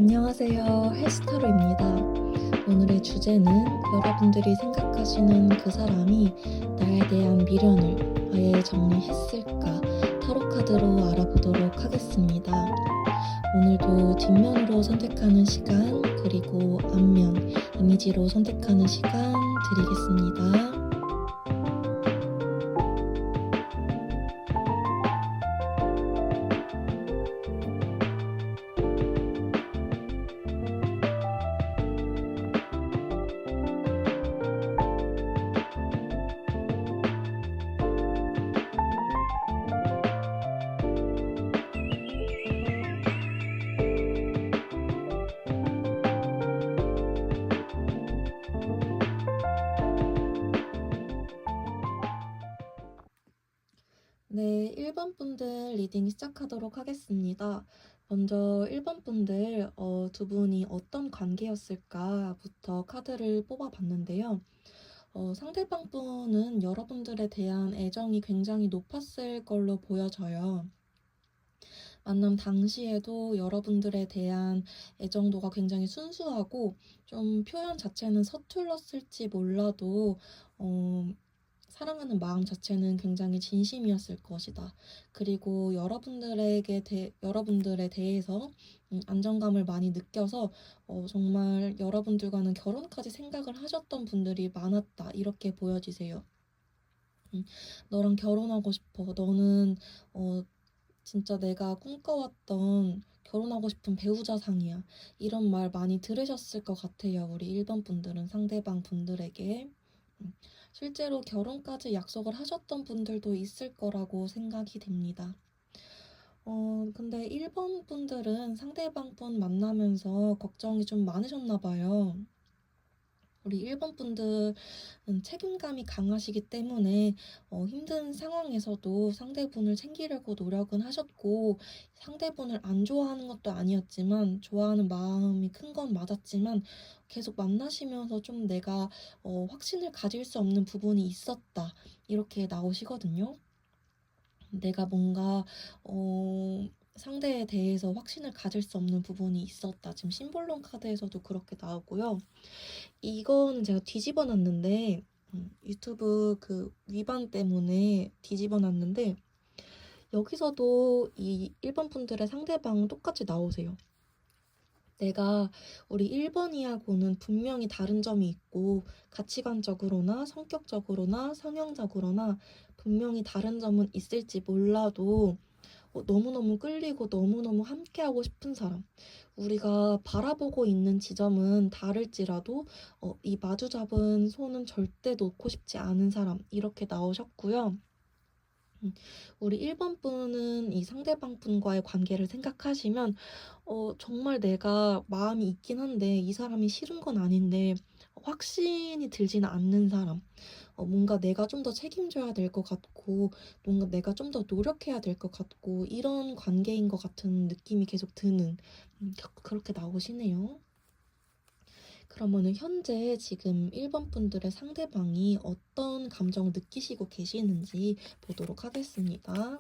안녕하세요. 헬스타로입니다. 오늘의 주제는 여러분들이 생각하시는 그 사람이 나에 대한 미련을 왜 정리했을까 타로 카드로 알아보도록 하겠습니다. 오늘도 뒷면으로 선택하는 시간, 그리고 앞면 이미지로 선택하는 시간 드리겠습니다. 네, 1번 분들 리딩 시작하도록 하겠습니다. 먼저 1번 분들 두 분이 어떤 관계였을까부터 카드를 뽑아봤는데요. 상대방 분은 여러분들에 대한 애정이 굉장히 높았을 걸로 보여져요. 만남 당시에도 여러분들에 대한 애정도가 굉장히 순수하고 좀 표현 자체는 서툴렀을지 몰라도 사랑하는 마음 자체는 굉장히 진심이었을 것이다. 그리고 여러분들에 대해서 안정감을 많이 느껴서 정말 여러분들과는 결혼까지 생각을 하셨던 분들이 많았다. 이렇게 보여지세요. 너랑 결혼하고 싶어. 너는 진짜 내가 꿈꿔왔던 결혼하고 싶은 배우자상이야. 이런 말 많이 들으셨을 것 같아요. 우리 1번 분들은 상대방 분들에게. 실제로 결혼까지 약속을 하셨던 분들도 있을 거라고 생각이 됩니다. 근데 1번 분들은 상대방 분 만나면서 걱정이 좀 많으셨나 봐요. 우리 1번 분들은 책임감이 강하시기 때문에 힘든 상황에서도 상대분을 챙기려고 노력은 하셨고, 상대분을 안 좋아하는 것도 아니었지만 좋아하는 마음이 큰 건 맞았지만 계속 만나시면서 좀 내가 확신을 가질 수 없는 부분이 있었다, 이렇게 나오시거든요. 내가 뭔가 상대에 대해서 확신을 가질 수 없는 부분이 있었다. 지금 심볼론 카드에서도 그렇게 나오고요. 이거는 제가 뒤집어 놨는데 유튜브 그 위반 때문에 뒤집어 놨는데, 여기서도 이 1번 분들의 상대방은 똑같이 나오세요. 내가 우리 1번이하고는 분명히 다른 점이 있고, 가치관적으로나 성격적으로나 성향적으로나 분명히 다른 점은 있을지 몰라도 너무너무 끌리고 너무너무 함께하고 싶은 사람, 우리가 바라보고 있는 지점은 다를지라도 이 마주 잡은 손은 절대 놓고 싶지 않은 사람, 이렇게 나오셨고요. 우리 1번 분은 이 상대방 분과의 관계를 생각하시면 정말 내가 마음이 있긴 한데 이 사람이 싫은 건 아닌데 확신이 들지는 않는 사람, 뭔가 내가 좀 더 책임져야 될 것 같고, 뭔가 내가 좀 더 노력해야 될 것 같고, 이런 관계인 것 같은 느낌이 계속 드는, 그렇게 나오시네요. 그러면은 현재 지금 1번 분들의 상대방이 어떤 감정을 느끼시고 계시는지 보도록 하겠습니다.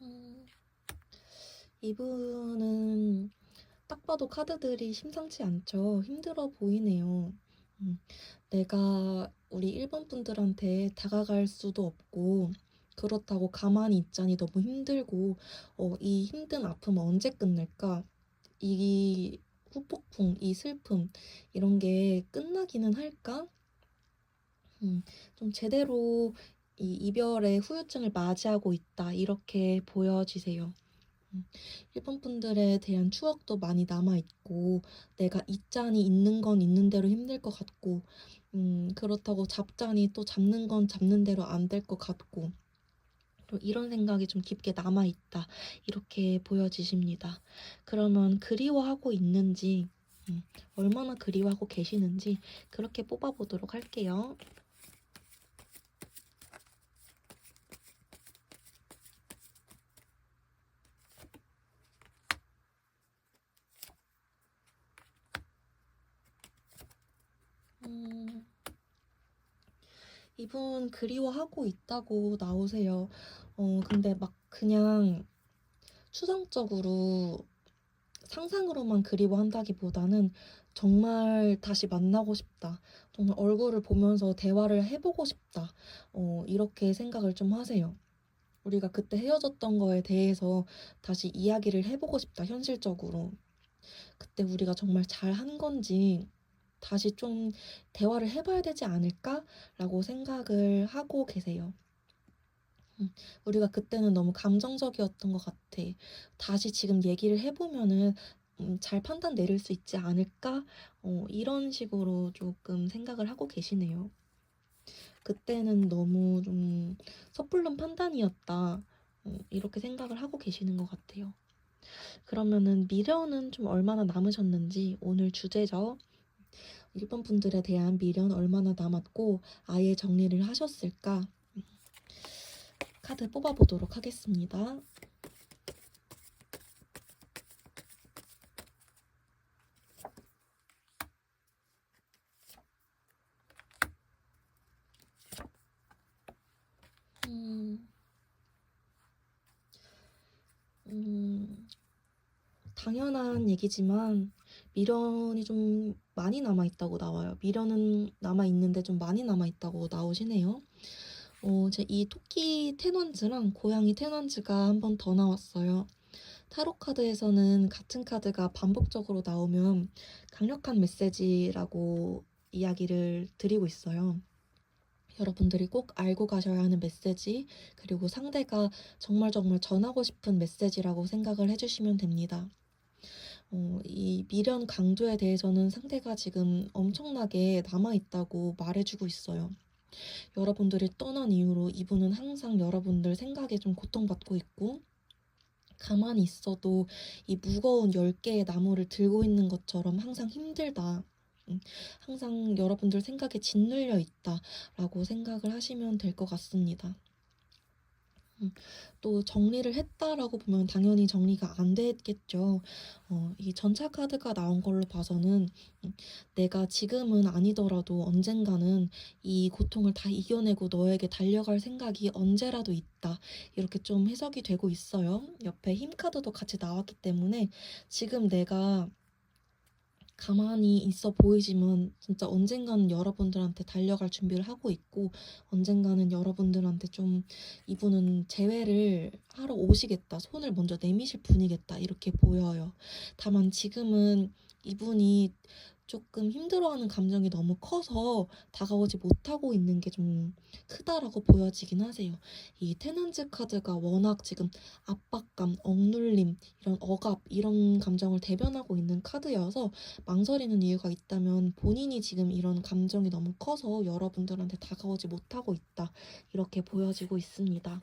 음, 이분은 딱 봐도 카드들이 심상치 않죠. 힘들어 보이네요. 음, 내가 우리 1번 분들한테 다가갈 수도 없고, 그렇다고 가만히 있자니 너무 힘들고, 이 힘든 아픔 언제 끝낼까? 이 후폭풍, 이 슬픔, 이런 게 끝나기는 할까? 음, 좀 제대로 이 이별의 후유증을 맞이하고 있다, 이렇게 보여지세요. 음, 일본 분들에 대한 추억도 많이 남아있고, 내가 있자니 있는 건 있는 대로 힘들 것 같고, 그렇다고 잡자니 또 잡는 건 잡는 대로 안 될 것 같고, 또 이런 생각이 좀 깊게 남아있다, 이렇게 보여지십니다. 그러면 그리워하고 있는지, 얼마나 그리워하고 계시는지 그렇게 뽑아보도록 할게요. 이분 그리워하고 있다고 나오세요. 근데 막 그냥 추상적으로 상상으로만 그리워한다기보다는 정말 다시 만나고 싶다. 정말 얼굴을 보면서 대화를 해보고 싶다. 이렇게 생각을 좀 하세요. 우리가 그때 헤어졌던 거에 대해서 다시 이야기를 해보고 싶다, 현실적으로. 그때 우리가 정말 잘한 건지 다시 좀 대화를 해봐야 되지 않을까라고 생각을 하고 계세요. 우리가 그때는 너무 감정적이었던 것 같아. 다시 지금 얘기를 해보면은 잘 판단 내릴 수 있지 않을까? 이런 식으로 조금 생각을 하고 계시네요. 그때는 너무 좀 섣불른 판단이었다. 이렇게 생각을 하고 계시는 것 같아요. 그러면은 미련은 좀 얼마나 남으셨는지, 오늘 주제죠. 일본 분들에 대한 미련 얼마나 남았고 아예 정리를 하셨을까? 카드 뽑아보도록 하겠습니다. 음, 음, 당연한 얘기지만 미련이 좀 많이 남아있다고 나와요. 미련은 남아있는데 좀 많이 남아있다고 나오시네요. 제 이 토끼 테넌즈랑 고양이 테넌즈가 한 번 더 나왔어요. 타로 카드에서는 같은 카드가 반복적으로 나오면 강력한 메시지라고 이야기를 드리고 있어요. 여러분들이 꼭 알고 가셔야 하는 메시지, 그리고 상대가 정말 정말 전하고 싶은 메시지라고 생각을 해주시면 됩니다. 이 미련 강도에 대해서는 상대가 지금 엄청나게 남아있다고 말해주고 있어요. 여러분들이 떠난 이후로 이분은 항상 여러분들 생각에 좀 고통받고 있고, 가만히 있어도 이 무거운 10개의 나무를 들고 있는 것처럼 항상 힘들다. 항상 여러분들 생각에 짓눌려 있다라고 생각을 하시면 될 것 같습니다. 또 정리를 했다라고 보면 당연히 정리가 안 됐겠죠. 이 전차 카드가 나온 걸로 봐서는 내가 지금은 아니더라도 언젠가는 이 고통을 다 이겨내고 너에게 달려갈 생각이 언제라도 있다. 이렇게 좀 해석이 되고 있어요. 옆에 힘 카드도 같이 나왔기 때문에 지금 내가 가만히 있어 보이지만 진짜 언젠가는 여러분들한테 달려갈 준비를 하고 있고, 언젠가는 여러분들한테 좀 이분은 재회를 하러 오시겠다, 손을 먼저 내미실 분이겠다, 이렇게 보여요. 다만 지금은 이분이 조금 힘들어하는 감정이 너무 커서 다가오지 못하고 있는 게 좀 크다라고 보여지긴 하세요. 이 테넌즈 카드가 워낙 지금 압박감, 억눌림, 이런 억압, 이런 감정을 대변하고 있는 카드여서 망설이는 이유가 있다면 본인이 지금 이런 감정이 너무 커서 여러분들한테 다가오지 못하고 있다, 이렇게 보여지고 있습니다.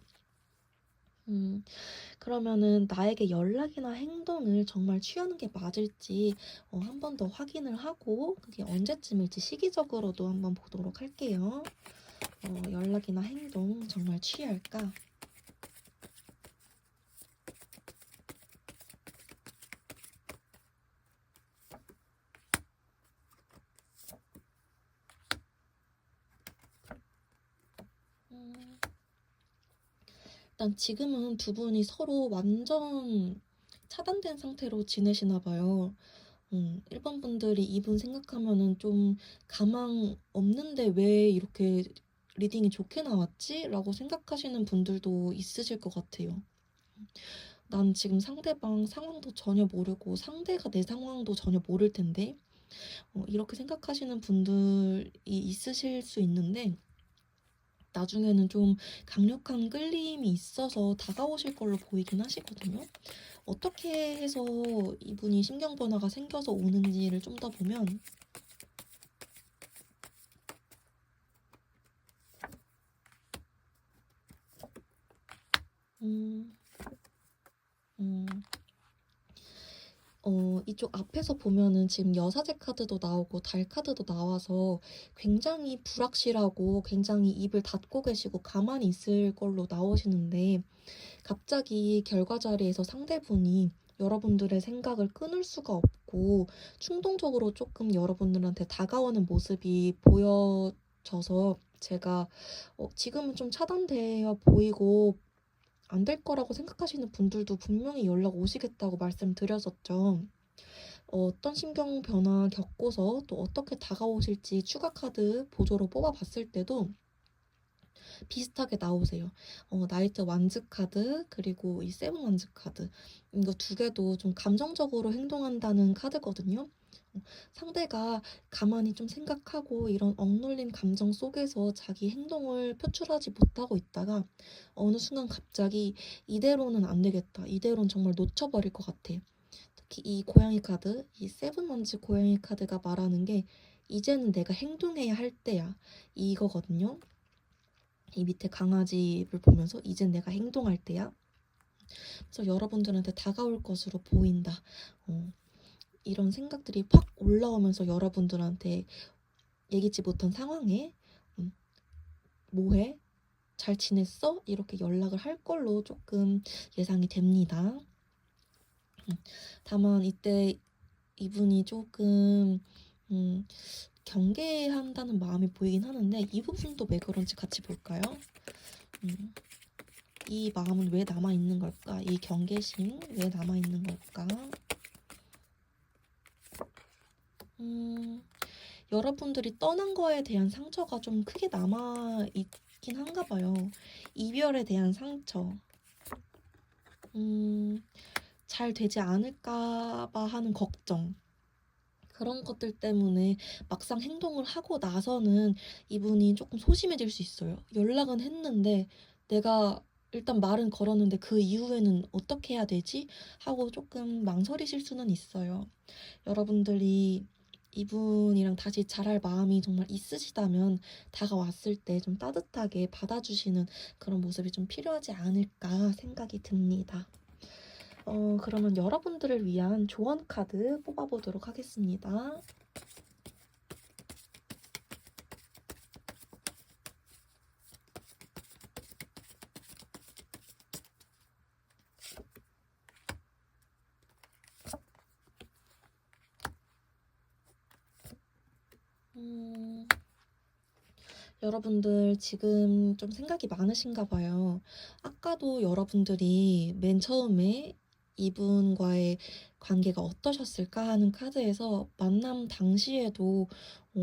그러면은 나에게 연락이나 행동을 정말 취하는 게 맞을지 한 번 더 확인을 하고 그게 언제쯤일지 시기적으로도 한번 보도록 할게요. 연락이나 행동 정말 취할까? 음, 일단 지금은 두 분이 서로 완전 차단된 상태로 지내시나 봐요. 일반 분들이 이분 생각하면은 좀 가망 없는데 왜 이렇게 리딩이 좋게 나왔지? 라고 생각하시는 분들도 있으실 것 같아요. 난 지금 상대방 상황도 전혀 모르고 상대가 내 상황도 전혀 모를 텐데 이렇게 생각하시는 분들이 있으실 수 있는데, 나중에는 좀 강력한 끌림이 있어서 다가오실 걸로 보이긴 하시거든요. 어떻게 해서 이분이 신경 변화가 생겨서 오는지를 좀 더 보면 음, 음, 이쪽 앞에서 보면은 지금 여사제 카드도 나오고 달 카드도 나와서 굉장히 불확실하고 굉장히 입을 닫고 계시고 가만히 있을 걸로 나오시는데, 갑자기 결과 자리에서 상대분이 여러분들의 생각을 끊을 수가 없고 충동적으로 조금 여러분들한테 다가오는 모습이 보여져서 제가 지금은 좀 차단되어 보이고 안 될 거라고 생각하시는 분들도 분명히 연락 오시겠다고 말씀드렸었죠. 어떤 심경 변화 겪고서 또 어떻게 다가오실지 추가 카드 보조로 뽑아봤을 때도 비슷하게 나오세요. 나이트 완즈 카드 그리고 이 세븐 완즈 카드 이거 두 개도 좀 감정적으로 행동한다는 카드거든요. 상대가 가만히 좀 생각하고 이런 억눌린 감정 속에서 자기 행동을 표출하지 못하고 있다가 어느 순간 갑자기 이대로는 안 되겠다. 이대로는 정말 놓쳐버릴 것 같아. 특히 이 고양이 카드, 이 세븐 먼지 고양이 카드가 말하는 게 이제는 내가 행동해야 할 때야. 이거거든요. 이 밑에 강아지를 보면서 이젠 내가 행동할 때야. 그래서 여러분들한테 다가올 것으로 보인다. 이런 생각들이 팍 올라오면서 여러분들한테 예기치 못한 상황에 뭐해? 잘 지냈어? 이렇게 연락을 할 걸로 조금 예상이 됩니다. 다만 이때 이분이 조금 경계한다는 마음이 보이긴 하는데 이 부분도 왜 그런지 같이 볼까요? 이 마음은 왜 남아있는 걸까? 이 경계심 왜 남아있는 걸까? 여러분들이 떠난 거에 대한 상처가 좀 크게 남아있긴 한가 봐요. 이별에 대한 상처. 잘 되지 않을까 봐 하는 걱정. 그런 것들 때문에 막상 행동을 하고 나서는 이분이 조금 소심해질 수 있어요. 연락은 했는데 내가 일단 말은 걸었는데 그 이후에는 어떻게 해야 되지? 하고 조금 망설이실 수는 있어요. 여러분들이 이분이랑 다시 잘할 마음이 정말 있으시다면 다가왔을 때 좀 따뜻하게 받아주시는 그런 모습이 좀 필요하지 않을까 생각이 듭니다. 그러면 여러분들을 위한 조언 카드 뽑아보도록 하겠습니다. 여러분들 지금 좀 생각이 많으신가 봐요. 아까도 여러분들이 맨 처음에 이분과의 관계가 어떠셨을까 하는 카드에서 만남 당시에도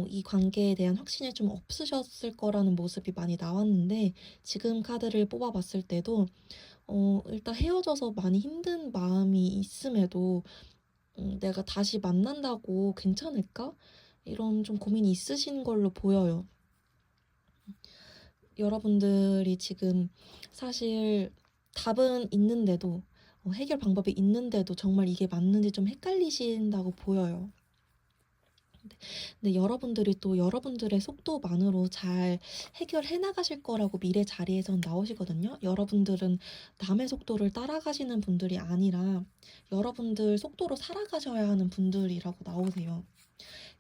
이 관계에 대한 확신이 좀 없으셨을 거라는 모습이 많이 나왔는데 지금 카드를 뽑아봤을 때도 일단 헤어져서 많이 힘든 마음이 있음에도 내가 다시 만난다고 괜찮을까? 이런 좀 고민이 있으신 걸로 보여요. 여러분들이 지금 사실 답은 있는데도 해결 방법이 있는데도 정말 이게 맞는지 좀 헷갈리신다고 보여요. 근데 여러분들이 또 여러분들의 속도만으로 잘 해결해 나가실 거라고 미래 자리에선 나오시거든요. 여러분들은 남의 속도를 따라가시는 분들이 아니라 여러분들 속도로 살아가셔야 하는 분들이라고 나오세요.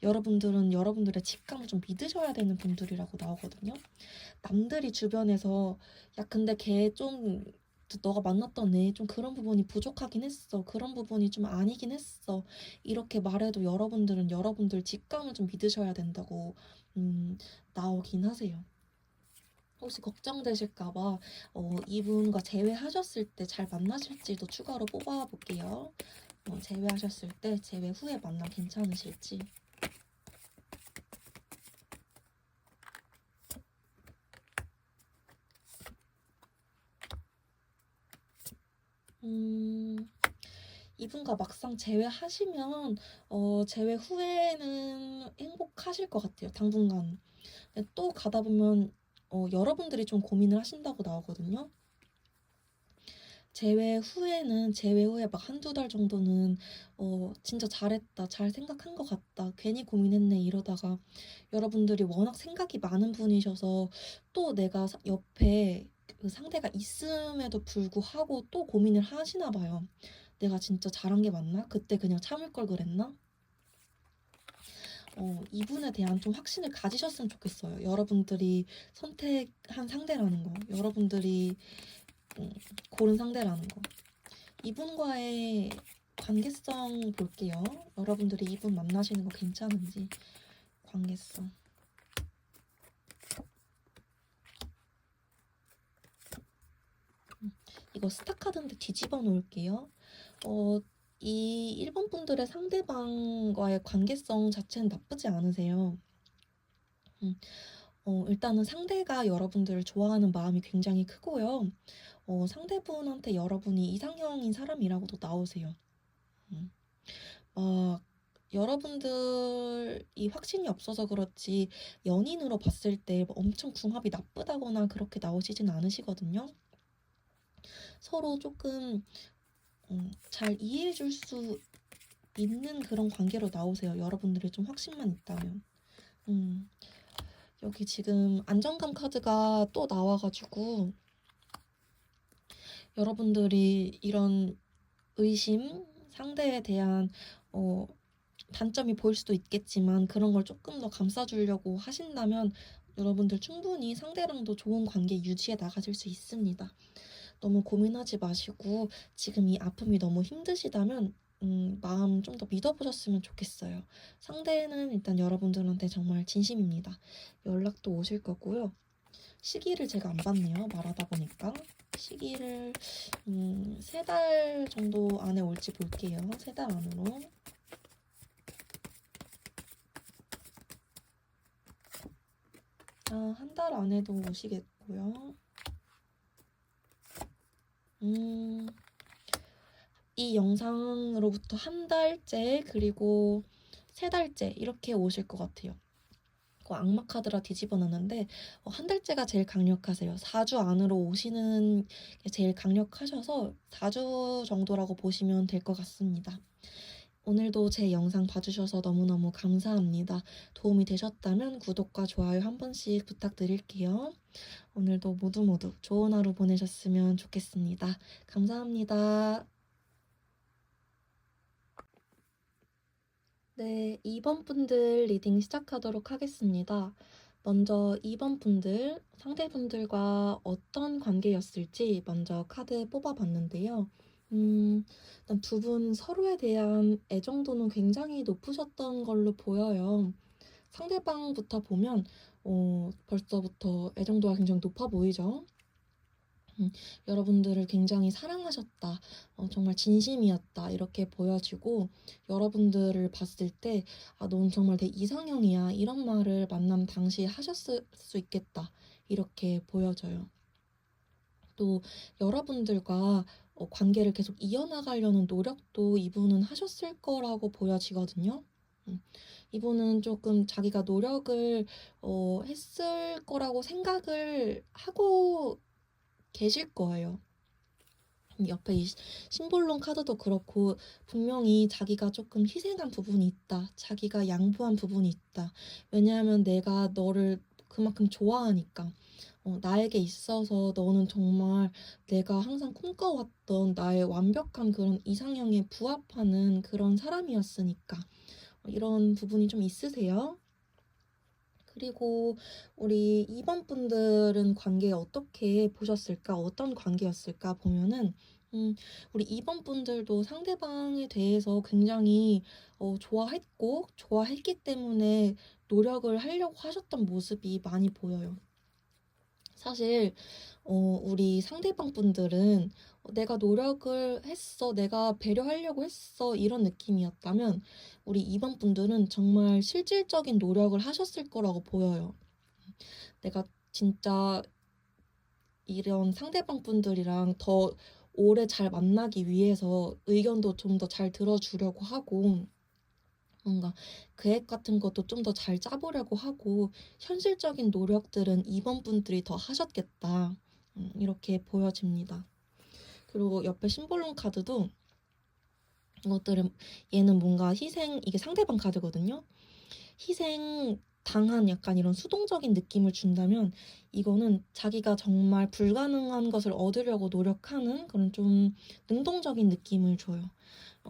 여러분들은 여러분들의 직감을 좀 믿으셔야 되는 분들이라고 나오거든요. 남들이 주변에서 야 근데 걔 좀 너가 만났던 애 좀 그런 부분이 부족하긴 했어. 그런 부분이 좀 아니긴 했어. 이렇게 말해도 여러분들은 여러분들 직감을 좀 믿으셔야 된다고 나오긴 하세요. 혹시 걱정되실까봐 이분과 재회하셨을 때 잘 만나실지도 추가로 뽑아볼게요. 재회하셨을 때 재회 후에 만남 괜찮으실지. 이분과 막상 재회하시면 재회 후에는 행복하실 것 같아요. 당분간. 근데 또 가다 보면 여러분들이 좀 고민을 하신다고 나오거든요. 재회 후에 막 한두 달 정도는 진짜 잘했다, 잘 생각한 것 같다, 괜히 고민했네 이러다가 여러분들이 워낙 생각이 많은 분이셔서 또 내가 옆에 그 상대가 있음에도 불구하고 또 고민을 하시나 봐요. 내가 진짜 잘한 게 맞나? 그때 그냥 참을 걸 그랬나? 이분에 대한 좀 확신을 가지셨으면 좋겠어요. 여러분들이 선택한 상대라는 거, 여러분들이 고른 상대라는 거. 이분과의 관계성 볼게요. 여러분들이 이분 만나시는 거 괜찮은지 관계성. 이거 스타카드인데 뒤집어 놓을게요. 이 1번 분들의 상대방과의 관계성 자체는 나쁘지 않으세요. 음, 일단은 상대가 여러분들을 좋아하는 마음이 굉장히 크고요. 상대분한테 여러분이 이상형인 사람이라고도 나오세요. 음, 막 여러분들이 확신이 없어서 그렇지 연인으로 봤을 때 뭐 엄청 궁합이 나쁘다거나 그렇게 나오시진 않으시거든요. 서로 조금 잘 이해해줄 수 있는 그런 관계로 나오세요. 여러분들이 좀 확신만 있다면. 음, 여기 지금 안정감 카드가 또 나와가지고 여러분들이 이런 의심, 상대에 대한 단점이 보일 수도 있겠지만 그런 걸 조금 더 감싸주려고 하신다면 여러분들 충분히 상대랑도 좋은 관계 유지해 나가실 수 있습니다. 너무 고민하지 마시고 지금 이 아픔이 너무 힘드시다면 마음 좀 더 믿어보셨으면 좋겠어요. 상대는 일단 여러분들한테 정말 진심입니다. 연락도 오실 거고요. 시기를 제가 안 봤네요. 말하다 보니까. 시기를 3달 정도 안에 올지 볼게요. 3달 안으로. 한 달 안에도 오시겠고요. 이 영상으로부터 한 달째 그리고 3달째 이렇게 오실 것 같아요. 악마 카드라 뒤집어 놨는데 한 달째가 제일 강력하세요. 4주 안으로 오시는 게 제일 강력하셔서 4주 정도라고 보시면 될 것 같습니다. 오늘도 제 영상 봐주셔서 너무너무 감사합니다. 도움이 되셨다면 구독과 좋아요 한 번씩 부탁드릴게요. 오늘도 모두 좋은 하루 보내셨으면 좋겠습니다. 감사합니다. 네, 2번 분들 리딩 시작하도록 하겠습니다. 먼저 2번 분들, 상대분들과 어떤 관계였을지 먼저 카드 뽑아봤는데요. 일단 두 분 서로에 대한 애정도는 굉장히 높으셨던 걸로 보여요. 상대방부터 보면 벌써부터 애정도가 굉장히 높아 보이죠? 여러분들을 굉장히 사랑하셨다, 정말 진심이었다 이렇게 보여지고 여러분들을 봤을 때 넌 정말 내 이상형이야 이런 말을 만남 당시에 하셨을 수 있겠다 이렇게 보여져요. 또 여러분들과 관계를 계속 이어나가려는 노력도 이분은 하셨을 거라고 보여지거든요. 이분은 조금 자기가 노력을 했을 거라고 생각을 하고 계실 거예요. 옆에 이 심볼론 카드도 그렇고 분명히 자기가 조금 희생한 부분이 있다. 자기가 양보한 부분이 있다. 왜냐하면 내가 너를 그만큼 좋아하니까. 나에게 있어서 너는 정말 내가 항상 꿈꿔왔던 나의 완벽한 그런 이상형에 부합하는 그런 사람이었으니까. 이런 부분이 좀 있으세요. 그리고 우리 2번 분들은 관계 어떻게 보셨을까? 어떤 관계였을까? 보면은 우리 2번 분들도 상대방에 대해서 굉장히 좋아했기 때문에 노력을 하려고 하셨던 모습이 많이 보여요. 사실 우리 상대방 분들은 내가 노력을 했어, 내가 배려하려고 했어 이런 느낌이었다면 우리 2번 분들은 정말 실질적인 노력을 하셨을 거라고 보여요. 내가 진짜 이런 상대방 분들이랑 더 오래 잘 만나기 위해서 의견도 좀 더 잘 들어주려고 하고 뭔가 계획 같은 것도 좀 더 잘 짜보려고 하고 현실적인 노력들은 2번 분들이 더 하셨겠다. 이렇게 보여집니다. 그리고 옆에 심볼론 카드도 이것들은 얘는 뭔가 이게 상대방 카드거든요. 희생 당한 약간 이런 수동적인 느낌을 준다면 이거는 자기가 정말 불가능한 것을 얻으려고 노력하는 그런 좀 능동적인 느낌을 줘요.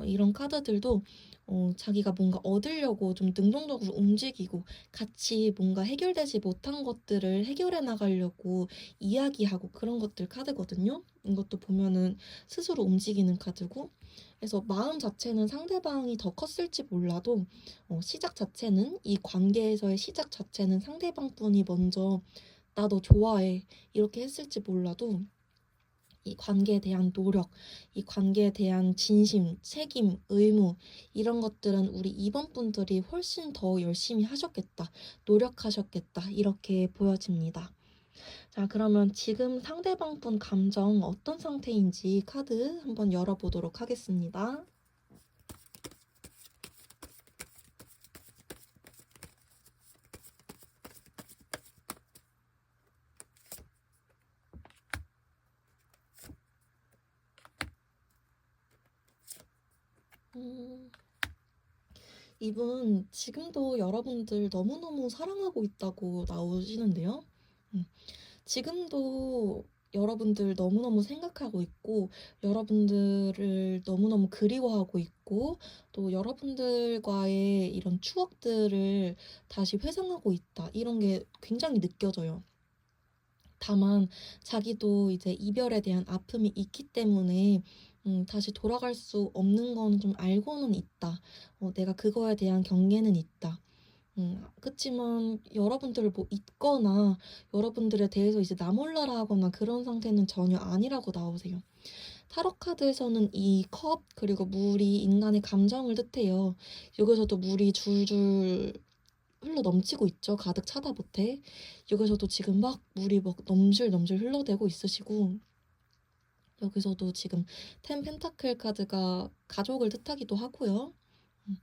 이런 카드들도 자기가 뭔가 얻으려고 좀 능동적으로 움직이고 같이 뭔가 해결되지 못한 것들을 해결해 나가려고 이야기하고 그런 것들 카드거든요. 이것도 보면은 스스로 움직이는 카드고 그래서 마음 자체는 상대방이 더 컸을지 몰라도 시작 자체는 이 관계에서의 시작 자체는 상대방 분이 먼저 나 너 좋아해 이렇게 했을지 몰라도 이 관계에 대한 노력, 이 관계에 대한 진심, 책임, 의무 이런 것들은 우리 2번 분들이 훨씬 더 열심히 하셨겠다, 노력하셨겠다 이렇게 보여집니다. 자, 그러면 지금 상대방 분 감정 어떤 상태인지 카드 한번 열어보도록 하겠습니다. 음, 이분 지금도 여러분들 너무너무 사랑하고 있다고 나오시는데요. 음, 지금도 여러분들 너무너무 생각하고 있고, 여러분들을 너무너무 그리워하고 있고, 또 여러분들과의 이런 추억들을 다시 회상하고 있다. 이런 게 굉장히 느껴져요. 다만 자기도 이제 이별에 대한 아픔이 있기 때문에 다시 돌아갈 수 없는 건 좀 알고는 있다. 내가 그거에 대한 경계는 있다. 그치만 여러분들을 뭐 잊거나 여러분들에 대해서 이제 나 몰라라 하거나 그런 상태는 전혀 아니라고 나오세요. 타로 카드에서는 이 컵 그리고 물이 인간의 감정을 뜻해요. 여기서도 물이 줄줄 흘러 넘치고 있죠. 가득 차다 못해. 여기서도 지금 막 물이 막 넘실넘실 흘러대고 있으시고, 여기서도 지금 텐 펜타클 카드가 가족을 뜻하기도 하고요. 음,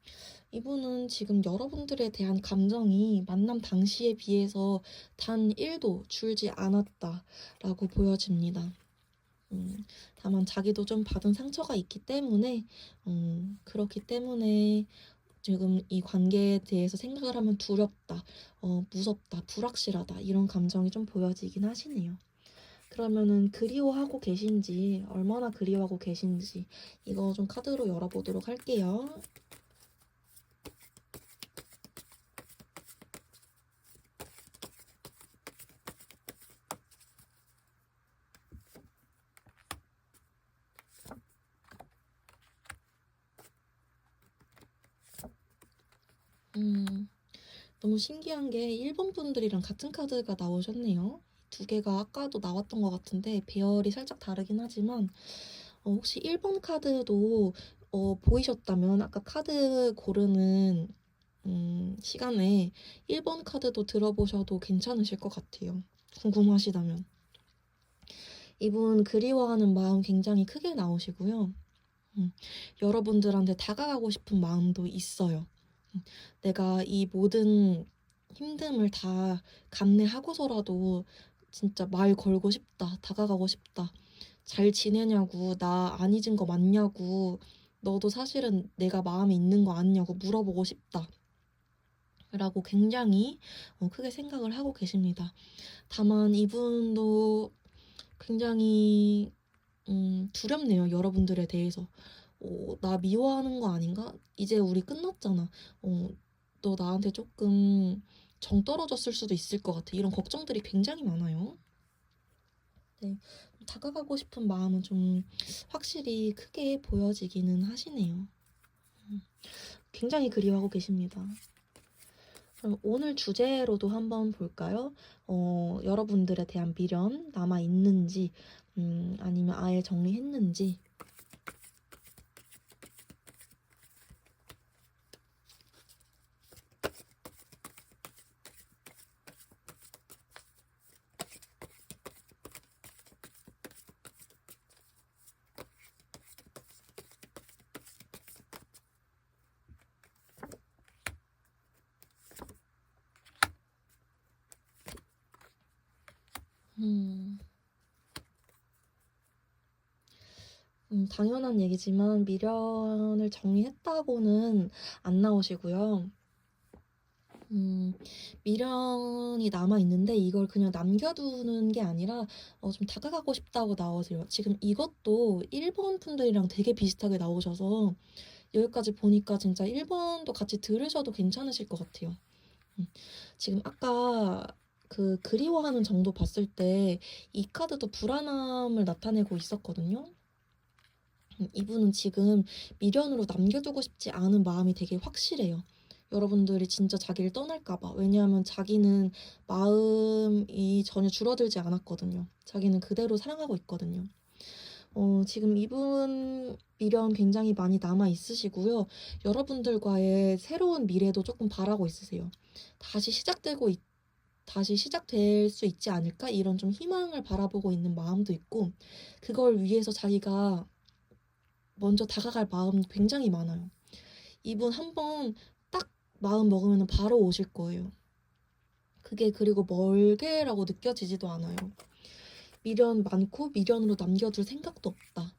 이분은 지금 여러분들에 대한 감정이 만남 당시에 비해서 단 1도 줄지 않았다라고 보여집니다. 다만 자기도 좀 받은 상처가 있기 때문에, 그렇기 때문에 지금 이 관계에 대해서 생각을 하면 두렵다, 무섭다, 불확실하다 이런 감정이 좀 보여지긴 하시네요. 그러면은 그리워하고 계신지, 얼마나 그리워하고 계신지 이거 좀 카드로 열어보도록 할게요. 음, 너무 신기한 게 1번 분들이랑 같은 카드가 나오셨네요. 두 개가 아까도 나왔던 것 같은데 배열이 살짝 다르긴 하지만, 혹시 1번 카드도 보이셨다면 아까 카드 고르는 시간에 1번 카드도 들어보셔도 괜찮으실 것 같아요. 궁금하시다면. 이분 그리워하는 마음 굉장히 크게 나오시고요. 여러분들한테 다가가고 싶은 마음도 있어요. 내가 이 모든 힘듦을 다 감내하고서라도 진짜 말 걸고 싶다, 다가가고 싶다, 잘 지내냐고, 나 안 잊은 거 맞냐고, 너도 사실은 내가 마음에 있는 거 아니냐고 물어보고 싶다 라고 굉장히 크게 생각을 하고 계십니다. 다만 이분도 굉장히 두렵네요. 여러분들에 대해서. 나 미워하는 거 아닌가? 이제 우리 끝났잖아. 너 나한테 조금 정 떨어졌을 수도 있을 것 같아. 이런 걱정들이 굉장히 많아요. 네, 다가가고 싶은 마음은 좀 확실히 크게 보여지기는 하시네요. 음, 굉장히 그리워하고 계십니다. 그럼 오늘 주제로도 한번 볼까요? 여러분들에 대한 미련 남아 있는지, 아니면 아예 정리했는지. 음, 당연한 얘기지만 미련을 정리했다고는 안 나오시고요. 음, 미련이 남아 있는데 이걸 그냥 남겨두는 게 아니라 좀 다가가고 싶다고 나오세요. 지금 이것도 1번 분들이랑 되게 비슷하게 나오셔서 여기까지 보니까 진짜 1번도 같이 들으셔도 괜찮으실 것 같아요. 음, 지금 아까 그 그리워하는 정도 봤을 때 이 카드도 불안함을 나타내고 있었거든요. 이분은 지금 미련으로 남겨두고 싶지 않은 마음이 되게 확실해요. 여러분들이 진짜 자기를 떠날까봐. 왜냐하면 자기는 마음이 전혀 줄어들지 않았거든요. 자기는 그대로 사랑하고 있거든요. 지금 이분 미련 굉장히 많이 남아 있으시고요. 여러분들과의 새로운 미래도 조금 바라고 있으세요. 다시 시작되고 다시 시작될 수 있지 않을까? 이런 좀 희망을 바라보고 있는 마음도 있고, 그걸 위해서 자기가 먼저 다가갈 마음 굉장히 많아요. 이분 한번 딱 마음 먹으면 바로 오실 거예요. 그게 그리고 멀게라고 느껴지지도 않아요. 미련 많고 미련으로 남겨둘 생각도 없다.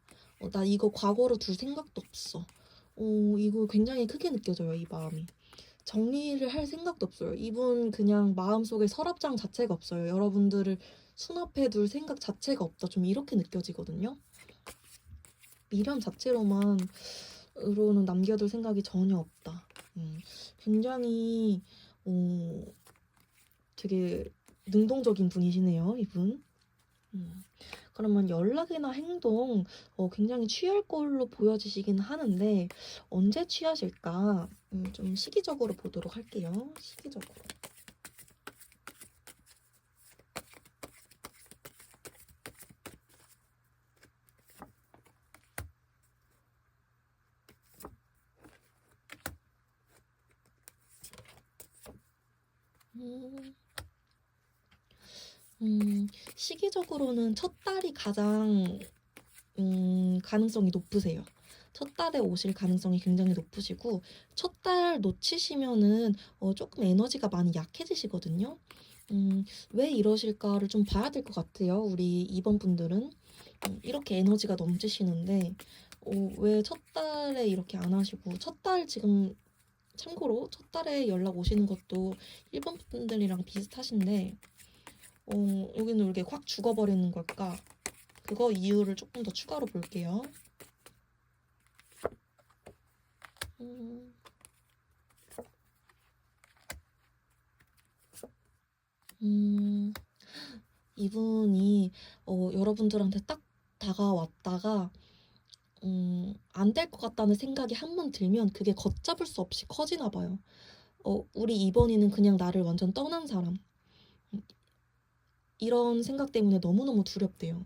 나 이거 과거로 둘 생각도 없어. 이거 굉장히 크게 느껴져요, 이 마음이. 정리를 할 생각도 없어요. 이분 그냥 마음속에 서랍장 자체가 없어요. 여러분들을 수납해 둘 생각 자체가 없다. 좀 이렇게 느껴지거든요. 미련 자체로는 남겨둘 생각이 전혀 없다. 굉장히 되게 능동적인 분이시네요, 이분. 그러면 연락이나 행동 굉장히 취할 걸로 보여지시긴 하는데 언제 취하실까? 좀 시기적으로 보도록 할게요. 시기적으로. 음, 시기적으로는 첫 달이 가장 가능성이 높으세요. 첫 달에 오실 가능성이 굉장히 높으시고 첫 달 놓치시면은 조금 에너지가 많이 약해지시거든요. 왜 이러실까를 좀 봐야 될 것 같아요. 우리 2번 분들은 이렇게 에너지가 넘치시는데 왜 첫 달에 이렇게 안 하시고 첫 달 지금 참고로 첫 달에 연락 오시는 것도 1번 분들이랑 비슷하신데 여기는 왜 이렇게 확 죽어버리는 걸까? 그거 이유를 조금 더 추가로 볼게요. 음, 음, 이분이 여러분들한테 딱 다가왔다가 안 될 것 같다는 생각이 한 번 들면 그게 걷잡을 수 없이 커지나 봐요. 우리 이번이는 그냥 나를 완전 떠난 사람. 음, 이런 생각 때문에 너무너무 두렵대요.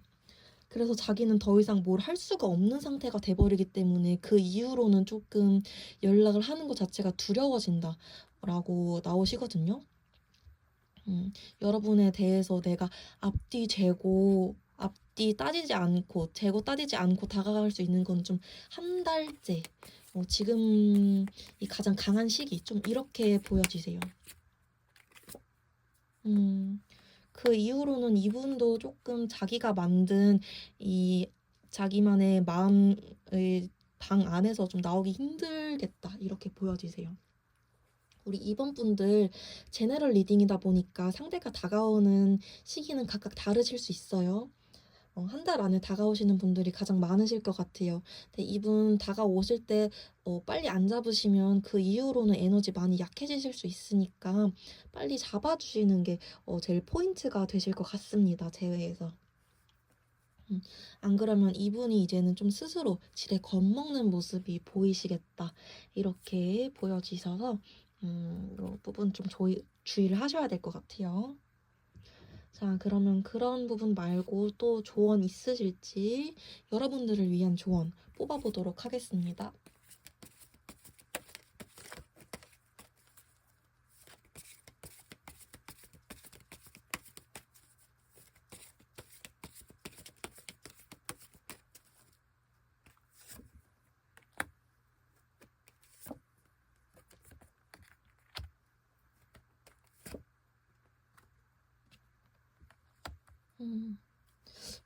그래서 자기는 더 이상 뭘 할 수가 없는 상태가 돼버리기 때문에 그 이후로는 조금 연락을 하는 것 자체가 두려워진다라고 나오시거든요. 여러분에 대해서 내가 앞뒤 따지지 않고, 재고 따지지 않고 다가갈 수 있는 건 좀 한 달째, 지금이 가장 강한 시기, 좀 이렇게 보여지세요. 그 이후로는 이분도 조금 자기가 만든 이 자기만의 마음의 방 안에서 좀 나오기 힘들겠다, 이렇게 보여지세요. 우리 2번 분들 제너럴 리딩이다 보니까 상대가 다가오는 시기는 각각 다르실 수 있어요. 한 달 안에 다가오시는 분들이 가장 많으실 것 같아요. 근데 이분 다가오실 때 빨리 안 잡으시면 그 이후로는 에너지 많이 약해지실 수 있으니까 빨리 잡아주시는 게 제일 포인트가 되실 것 같습니다. 제외에서. 안 그러면 이분이 이제는 좀 스스로 지레 겁먹는 모습이 보이시겠다. 이렇게 보여지셔서 이 부분 좀 주의를 하셔야 될 것 같아요. 자, 그러면 그런 부분 말고 또 조언 있으실지 여러분들을 위한 조언 뽑아보도록 하겠습니다.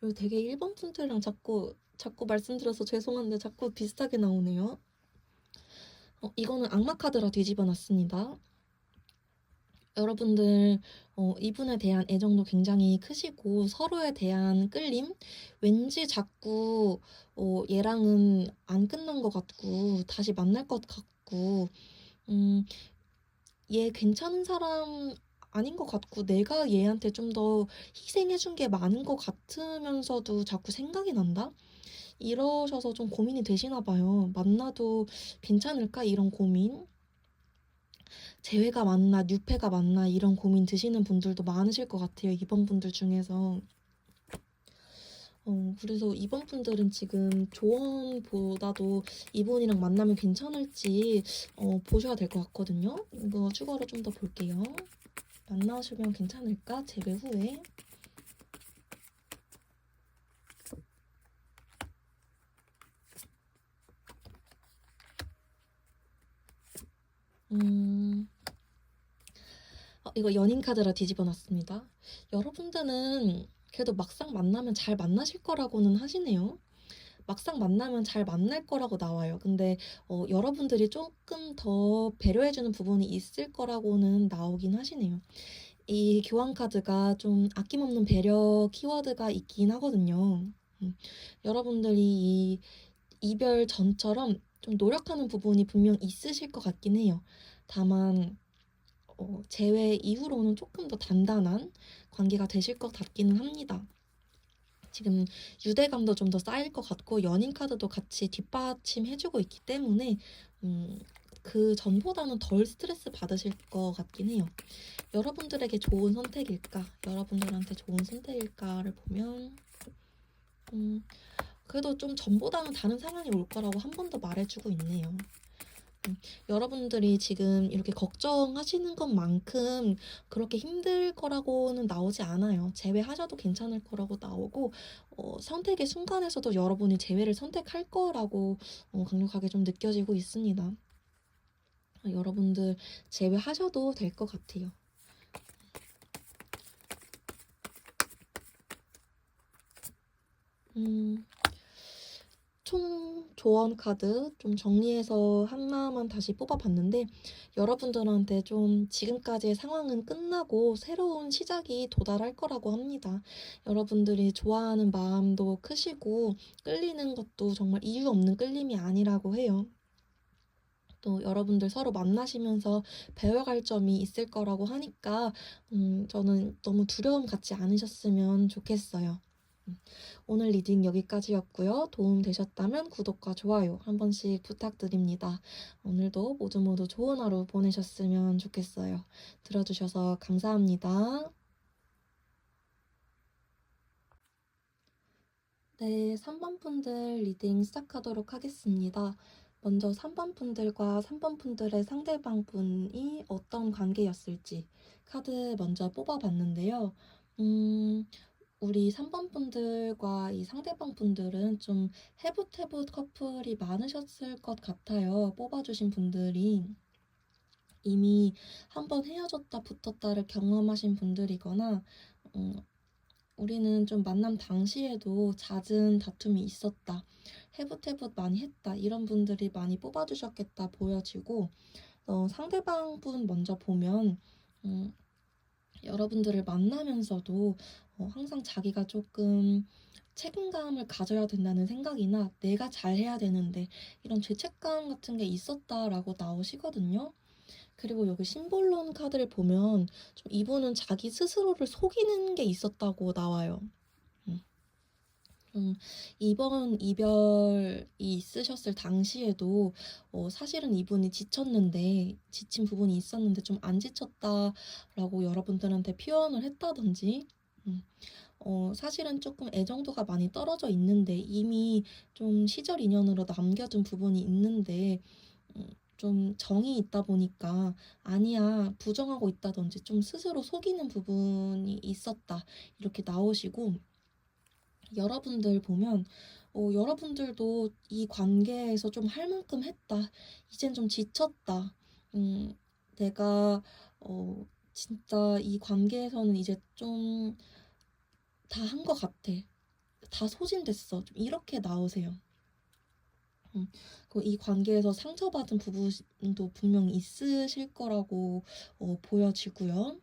여기 되게 1번 분들이랑 자꾸 말씀드려서 죄송한데 자꾸 비슷하게 나오네요. 이거는 악마 카드라 뒤집어 놨습니다. 여러분들 이분에 대한 애정도 굉장히 크시고 서로에 대한 끌림 왠지 자꾸 얘랑은 안 끝난 것 같고 다시 만날 것 같고 음, 얘 괜찮은 사람 아닌 것 같고 내가 얘한테 좀 더 희생해준 게 많은 것 같으면서도 자꾸 생각이 난다? 이러셔서 좀 고민이 되시나 봐요. 만나도 괜찮을까? 이런 고민. 재회가 맞나, 뉴페가 맞나, 이런 고민 드시는 분들도 많으실 것 같아요. 이번 분들 중에서. 그래서 이번 분들은 지금 조언보다도 이분이랑 만나면 괜찮을지 보셔야 될 것 같거든요. 이거 추가로 좀 더 볼게요. 만나시면 괜찮을까? 재배 후에. 음, 이거 연인 카드라 뒤집어 놨습니다. 여러분들은 그래도 막상 만나면 잘 만나실 거라고는 하시네요. 막상 만나면 잘 만날 거라고 나와요. 근데 여러분들이 조금 더 배려해주는 부분이 있을 거라고는 나오긴 하시네요. 이 교환 카드가 좀 아낌없는 배려 키워드가 있긴 하거든요. 여러분들이 이 이별 전처럼 좀 노력하는 부분이 분명 있으실 것 같긴 해요. 다만 재회 이후로는 조금 더 단단한 관계가 되실 것 같기는 합니다. 지금 유대감도 좀 더 쌓일 것 같고 연인 카드도 같이 뒷받침해주고 있기 때문에 그 전보다는 덜 스트레스 받으실 것 같긴 해요. 여러분들에게 좋은 선택일까? 여러분들한테 좋은 선택일까를 보면 그래도 좀 전보다는 다른 상황이 올 거라고 한 번 더 말해주고 있네요. 여러분들이 지금 이렇게 걱정하시는 것만큼 그렇게 힘들 거라고는 나오지 않아요. 제외하셔도 괜찮을 거라고 나오고 선택의 순간에서도 여러분이 제외를 선택할 거라고 강력하게 좀 느껴지고 있습니다. 여러분들 제외하셔도 될 것 같아요. 총 조언 카드 좀 정리해서 하나만 다시 뽑아봤는데 여러분들한테 좀 지금까지의 상황은 끝나고 새로운 시작이 도달할 거라고 합니다. 여러분들이 좋아하는 마음도 크시고 끌리는 것도 정말 이유 없는 끌림이 아니라고 해요. 또 여러분들 서로 만나시면서 배워갈 점이 있을 거라고 하니까 저는 너무 두려움 갖지 않으셨으면 좋겠어요. 오늘 리딩 여기까지였고요. 도움 되셨다면 구독과 좋아요 한 번씩 부탁드립니다. 오늘도 모두 좋은 하루 보내셨으면 좋겠어요. 들어주셔서 감사합니다. 네, 3번 분들 리딩 시작하도록 하겠습니다. 먼저 3번 분들과 3번 분들의 상대방 분이 어떤 관계였을지 카드 먼저 뽑아봤는데요. 우리 3번 분들과 이 상대방 분들은 좀 해붓해붓 커플이 많으셨을 것 같아요. 뽑아주신 분들이 이미 한번 헤어졌다 붙었다를 경험하신 분들이거나 우리는 좀 만남 당시에도 잦은 다툼이 있었다. 해붓해붓 많이 했다. 이런 분들이 많이 뽑아주셨겠다 보여지고 상대방 분 먼저 보면 여러분들을 만나면서도 항상 자기가 조금 책임감을 가져야 된다는 생각이나 내가 잘해야 되는데 이런 죄책감 같은 게 있었다라고 나오시거든요. 그리고 여기 심볼론 카드를 보면 좀 이분은 자기 스스로를 속이는 게 있었다고 나와요. 이번 이별이 있으셨을 당시에도 사실은 이분이 지쳤는데 지친 부분이 있었는데 좀 안 지쳤다라고 여러분들한테 표현을 했다든지 사실은 조금 애정도가 많이 떨어져 있는데 이미 좀 시절 인연으로 남겨둔 부분이 있는데 좀 정이 있다 보니까 아니야 부정하고 있다든지 좀 스스로 속이는 부분이 있었다 이렇게 나오시고 여러분들 보면 여러분들도 이 관계에서 좀 할 만큼 했다. 이젠 좀 지쳤다. 내가 진짜 이 관계에서는 이제 좀 다 한 것 같아. 다 소진됐어. 좀 이렇게 나오세요. 이 관계에서 상처받은 부분도 분명히 있으실 거라고 보여지고요.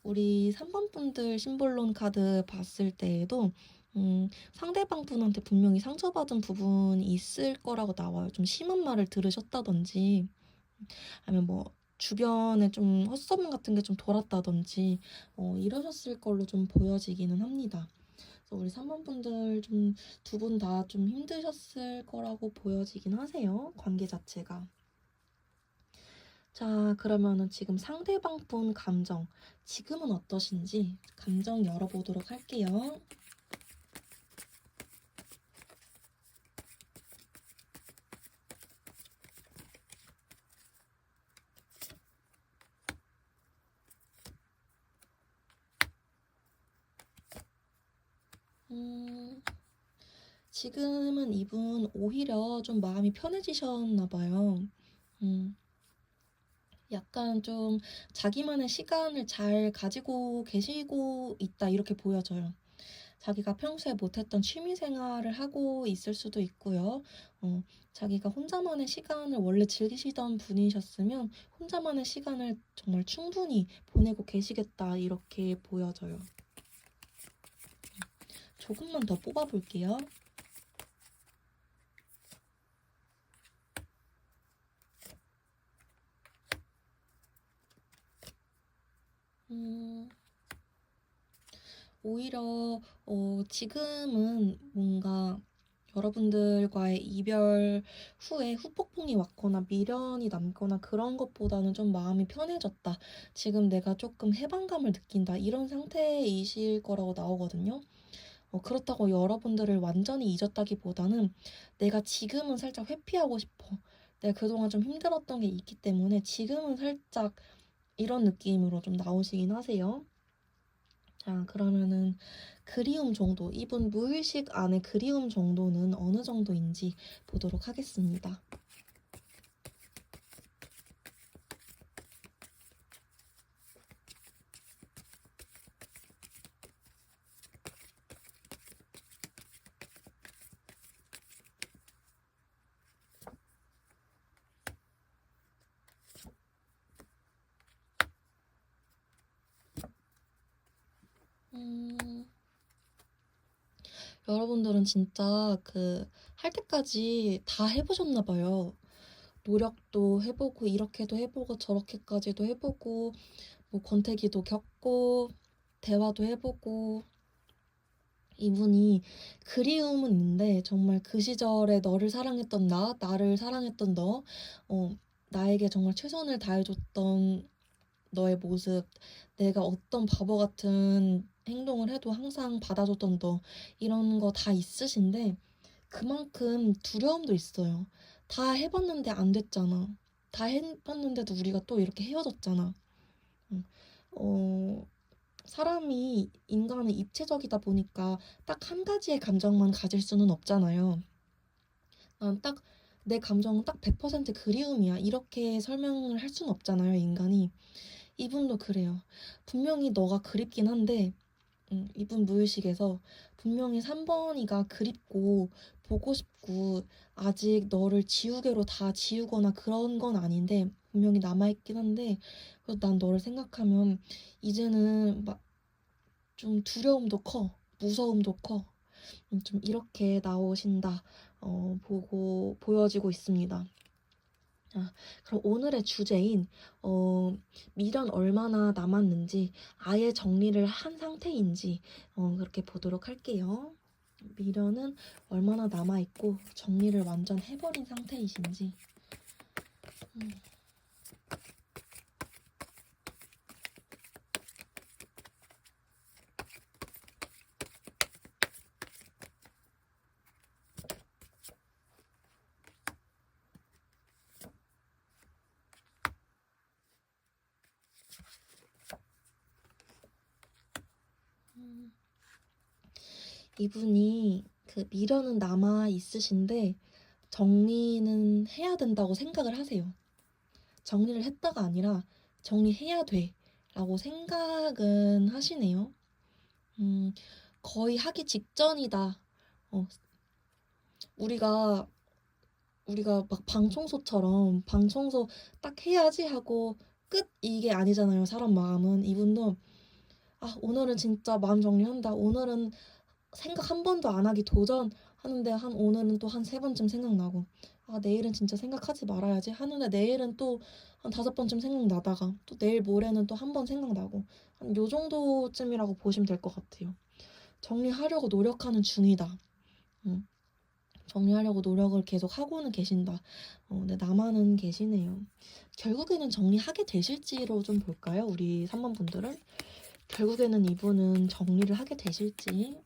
우리 3번 분들 심볼론 카드 봤을 때에도 상대방 분한테 분명히 상처받은 부분이 있을 거라고 나와요. 좀 심한 말을 들으셨다든지 아니면 뭐 주변에 좀 헛소문 같은 게 좀 돌았다든지 이러셨을 걸로 좀 보여지기는 합니다. 그래서 우리 3번 분들 좀 두 분 다 좀 힘드셨을 거라고 보여지긴 하세요. 관계 자체가. 자, 그러면은 지금 상대방 분 감정 지금은 어떠신지 감정 열어보도록 할게요. 음, 지금은 이분 오히려 좀 마음이 편해지셨나 봐요. 음, 약간 좀 자기만의 시간을 잘 가지고 계시고 있다 이렇게 보여져요. 자기가 평소에 못했던 취미 생활을 하고 있을 수도 있고요. 자기가 혼자만의 시간을 원래 즐기시던 분이셨으면 혼자만의 시간을 정말 충분히 보내고 계시겠다 이렇게 보여져요. 조금만 더 뽑아볼게요. 음, 오히려 지금은 뭔가 여러분들과의 이별 후에 후폭풍이 왔거나 미련이 남거나 그런 것보다는 좀 마음이 편해졌다. 지금 내가 조금 해방감을 느낀다. 이런 상태이실 거라고 나오거든요. 그렇다고 여러분들을 완전히 잊었다기보다는 내가 지금은 살짝 회피하고 싶어. 내가 그동안 좀 힘들었던 게 있기 때문에 지금은 살짝 이런 느낌으로 좀 나오시긴 하세요. 자, 그러면은 그리움 정도, 이분 무의식 안에 그리움 정도는 어느 정도인지 보도록 하겠습니다. 음, 여러분들은 진짜 할 때까지 다 해보셨나 봐요. 노력도 해보고, 이렇게도 해보고, 저렇게까지도 해보고, 뭐 권태기도 겪고, 대화도 해보고, 이분이 그리움은 있는데 정말 그 시절에 너를 사랑했던 나를 사랑했던 너, 나에게 정말 최선을 다해줬던 너의 모습, 내가 어떤 바보 같은 행동을 해도 항상 받아줬던 너, 이런 거 다 있으신데 그만큼 두려움도 있어요. 다 해봤는데 안 됐잖아. 다 해봤는데도 우리가 또 이렇게 헤어졌잖아. 응. 어, 사람이 인간은 입체적이다 보니까 딱 한 가지의 감정만 가질 수는 없잖아요. 난 딱 내 감정은 딱 100% 그리움이야. 이렇게 설명을 할 수는 없잖아요, 인간이. 이분도 그래요. 분명히 너가 그립긴 한데, 이분 무의식에서 분명히 3번이가 그립고 보고 싶고 아직 너를 지우개로 다 지우거나 그런 건 아닌데 분명히 남아있긴 한데 그래서 난 너를 생각하면 이제는 막 좀 두려움도 커, 무서움도 커. 좀 이렇게 나오신다, 보여지고 있습니다. 자, 그럼 오늘의 주제인, 미련 얼마나 남았는지, 아예 정리를 한 상태인지, 그렇게 보도록 할게요. 미련은 얼마나 남아있고, 정리를 완전 해버린 상태이신지. 음, 음. 이분이 미련은 남아 있으신데 정리는 해야 된다고 생각을 하세요. 정리를 했다가 아니라 정리해야 돼 라고 생각은 하시네요. 음, 거의 하기 직전이다. 어, 우리가 막 방 청소처럼 방 청소 딱 해야지 하고 끝 이게 아니잖아요. 사람 마음은. 이분도 오늘은 진짜 마음 정리한다. 오늘은 생각 한 번도 안 하기 도전하는데 오늘은 또 한 3번쯤 생각나고 내일은 진짜 생각하지 말아야지 하는데 내일은 또 한 5번쯤 생각나다가 또 내일 모레는 또 한 번 생각나고 한 요 정도쯤이라고 보시면 될 것 같아요. 정리하려고 노력하는 중이다. 음, 정리하려고 노력을 계속 하고는 계신다. 근데 나만은 계시네요. 결국에는 정리하게 되실지로 좀 볼까요? 우리 3번 분들은 결국에는 이분은 정리를 하게 되실지.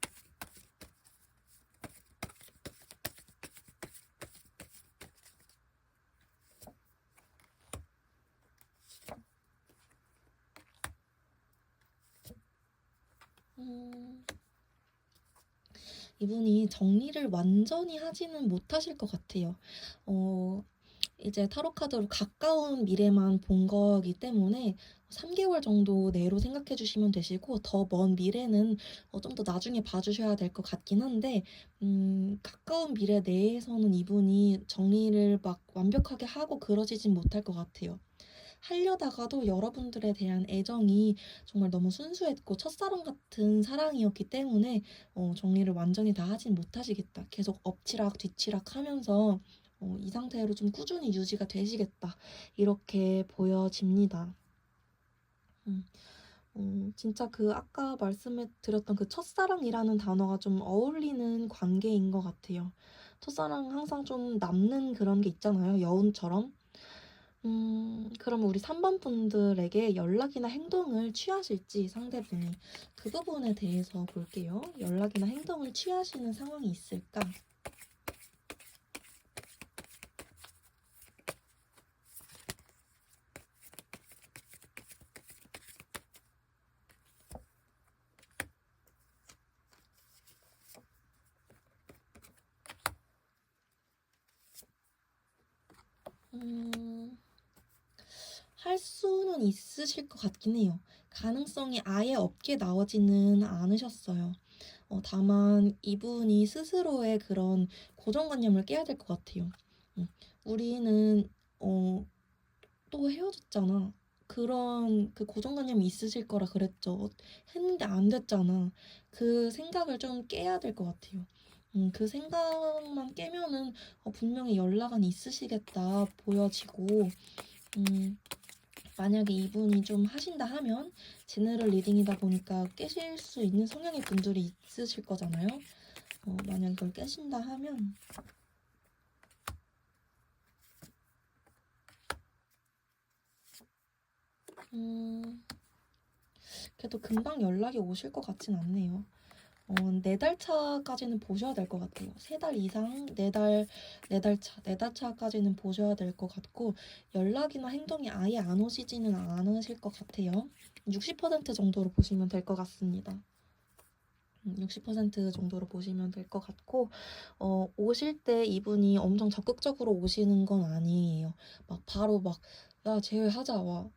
음, 이분이 정리를 완전히 하지는 못하실 것 같아요. 어 이제 타로 카드로 가까운 미래만 본 거기 때문에 3개월 정도 내로 생각해 주시면 되시고, 더 먼 미래는 좀 더 나중에 봐 주셔야 될 것 같긴 한데, 가까운 미래 내에서는 이분이 정리를 막 완벽하게 하고 그러지진 못할 것 같아요. 하려다가도 여러분들에 대한 애정이 정말 너무 순수했고 첫사랑 같은 사랑이었기 때문에 정리를 완전히 다 하진 못하시겠다. 계속 엎치락 뒤치락 하면서 이 상태로 좀 꾸준히 유지가 되시겠다. 이렇게 보여집니다. 음, 진짜 그 아까 말씀해 드렸던 그 첫사랑이라는 단어가 좀 어울리는 관계인 것 같아요. 첫사랑 항상 좀 남는 그런 게 있잖아요. 여운처럼. 그럼 우리 3번 분들에게 연락이나 행동을 취하실지, 상대분이 그 부분에 대해서 볼게요. 연락이나 행동을 취하시는 상황이 있을까? 음, 할 수는 있으실 것 같긴 해요. 가능성이 아예 없게 나오지는 않으셨어요. 다만 이분이 스스로의 그런 고정관념을 깨야 될 것 같아요. 음, 우리는 어, 또 헤어졌잖아. 그런 그 고정관념이 있으실 거라 그랬죠. 했는데 안 됐잖아. 그 생각을 좀 깨야 될 것 같아요. 그 생각만 깨면은 분명히 연락은 있으시겠다 보여지고, 음, 만약에 이분이 좀 하신다 하면 제너럴 리딩이다 보니까 깨실 수 있는 성향의 분들이 있으실 거잖아요. 만약 이걸 깨신다 하면 음, 그래도 금방 연락이 오실 것 같진 않네요. 4달 차까지는 보셔야 될 것 같아요. 3달 이상, 4달 차, 4달 차까지는 보셔야 될 것 같고, 연락이나 행동이 아예 안 오시지는 않으실 것 같아요. 60% 정도로 보시면 될 것 같습니다. 60% 정도로 보시면 될 것 같고, 오실 때 이분이 엄청 적극적으로 오시는 건 아니에요. 막 바로 막, 야, 제외하자, 와.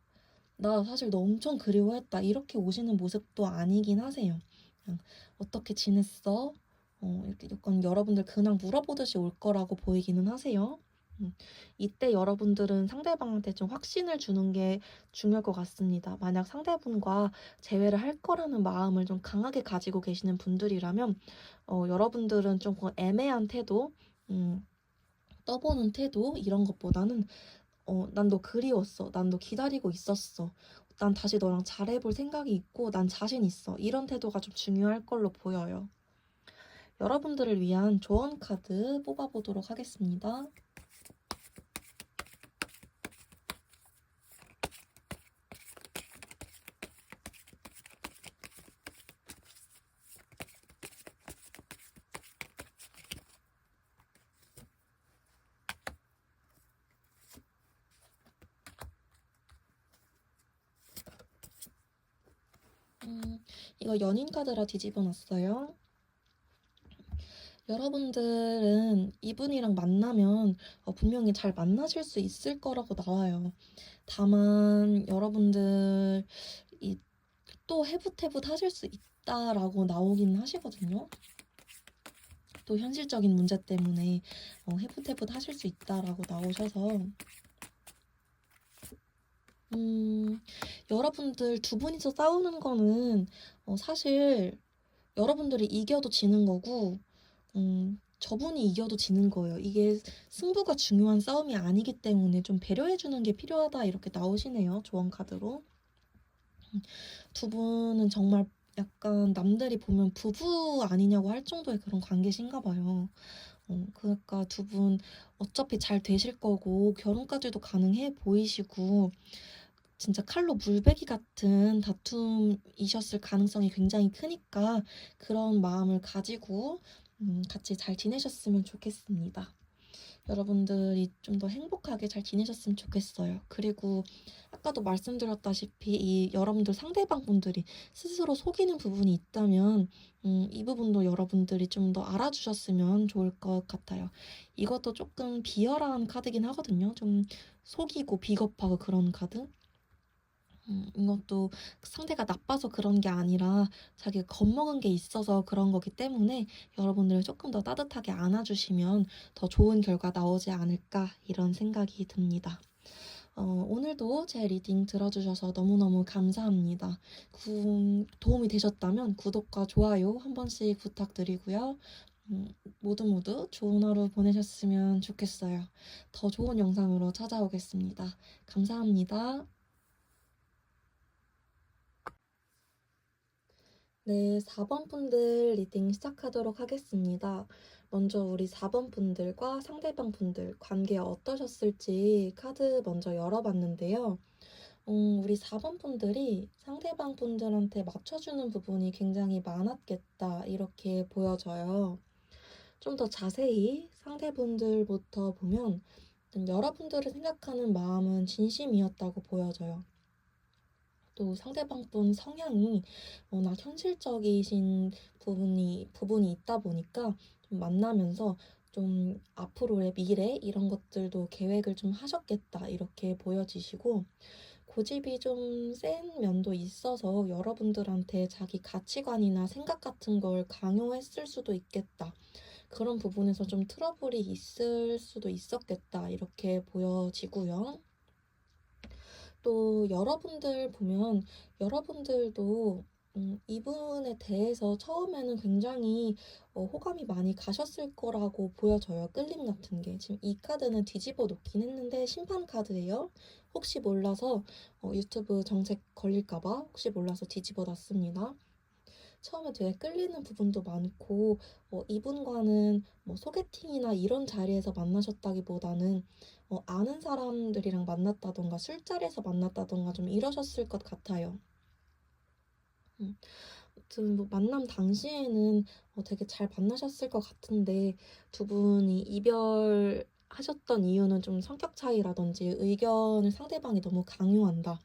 나 사실 너 엄청 그리워했다. 이렇게 오시는 모습도 아니긴 하세요. 그냥 어떻게 지냈어? 이렇게 약간 여러분들 그냥 물어보듯이 올 거라고 보이기는 하세요. 음, 이때 여러분들은 상대방한테 좀 확신을 주는 게 중요할 것 같습니다. 만약 상대분과 재회를 할 거라는 마음을 좀 강하게 가지고 계시는 분들이라면, 여러분들은 좀 애매한 태도, 음, 떠보는 태도, 이런 것보다는 난 너 그리웠어. 난 너 기다리고 있었어. 난 다시 너랑 잘해볼 생각이 있고, 난 자신 있어. 이런 태도가 좀 중요할 걸로 보여요. 여러분들을 위한 조언 카드 뽑아보도록 하겠습니다. 이거 연인 카드라 뒤집어 놨어요. 여러분들은 이분이랑 만나면 분명히 잘 만나실 수 있을 거라고 나와요. 다만 여러분들이 또 해붓해붓 하실 수 있다라고 나오긴 하시거든요. 또 현실적인 문제 때문에 해붓해붓 하실 수 있다라고 나오셔서, 여러분들 두 분이서 싸우는 거는 사실 여러분들이 이겨도 지는 거고, 저분이 이겨도 지는 거예요. 이게 승부가 중요한 싸움이 아니기 때문에 좀 배려해주는 게 필요하다, 이렇게 나오시네요. 조언 카드로. 두 분은 정말 약간 남들이 보면 부부 아니냐고 할 정도의 그런 관계신가 봐요. 그러니까 두 분 어차피 잘 되실 거고 결혼까지도 가능해 보이시고, 진짜 칼로 물베기 같은 다툼이셨을 가능성이 굉장히 크니까 그런 마음을 가지고 같이 잘 지내셨으면 좋겠습니다. 여러분들이 좀 더 행복하게 잘 지내셨으면 좋겠어요. 그리고 아까도 말씀드렸다시피 이 여러분들 상대방 분들이 스스로 속이는 부분이 있다면 이 부분도 여러분들이 좀 더 알아주셨으면 좋을 것 같아요. 이것도 조금 비열한 카드긴 하거든요. 좀 속이고 비겁하고 그런 카드. 이것도 상대가 나빠서 그런 게 아니라 자기가 겁먹은 게 있어서 그런 거기 때문에 여러분들을 조금 더 따뜻하게 안아주시면 더 좋은 결과 나오지 않을까 이런 생각이 듭니다. 오늘도 제 리딩 들어주셔서 너무너무 감사합니다. 도움이 되셨다면 구독과 좋아요 한 번씩 부탁드리고요. 음, 모두 모두 좋은 하루 보내셨으면 좋겠어요. 더 좋은 영상으로 찾아오겠습니다. 감사합니다. 네, 4번 분들 리딩 시작하도록 하겠습니다. 먼저 우리 4번 분들과 상대방 분들 관계 어떠셨을지 카드 먼저 열어봤는데요. 우리 4번 분들이 상대방 분들한테 맞춰주는 부분이 굉장히 많았겠다, 이렇게 보여져요. 좀 더 자세히 상대분들부터 보면 여러분들을 생각하는 마음은 진심이었다고 보여져요. 또 상대방 분 성향이 워낙 현실적이신 부분이 있다 보니까 좀 만나면서 좀 앞으로의 미래 이런 것들도 계획을 좀 하셨겠다 이렇게 보여지시고 고집이 좀 센 면도 있어서 여러분들한테 자기 가치관이나 생각 같은 걸 강요했을 수도 있겠다. 그런 부분에서 좀 트러블이 있을 수도 있었겠다 이렇게 보여지고요. 또 여러분들 보면 여러분들도 이분에 대해서 처음에는 굉장히 호감이 많이 가셨을 거라고 보여져요. 끌림 같은 게. 지금 이 카드는 뒤집어 놓긴 했는데 심판 카드예요. 혹시 몰라서 유튜브 정책 걸릴까 봐 혹시 몰라서 뒤집어 놨습니다. 처음에 되게 끌리는 부분도 많고 이분과는 뭐 소개팅이나 이런 자리에서 만나셨다기보다는 아는 사람들이랑 만났다던가 술자리에서 만났다던가 좀 이러셨을 것 같아요. 음, 아무튼 뭐 만남 당시에는 되게 잘 만나셨을 것 같은데 두 분이 이별하셨던 이유는 좀 성격 차이라든지 의견을 상대방이 너무 강요한다.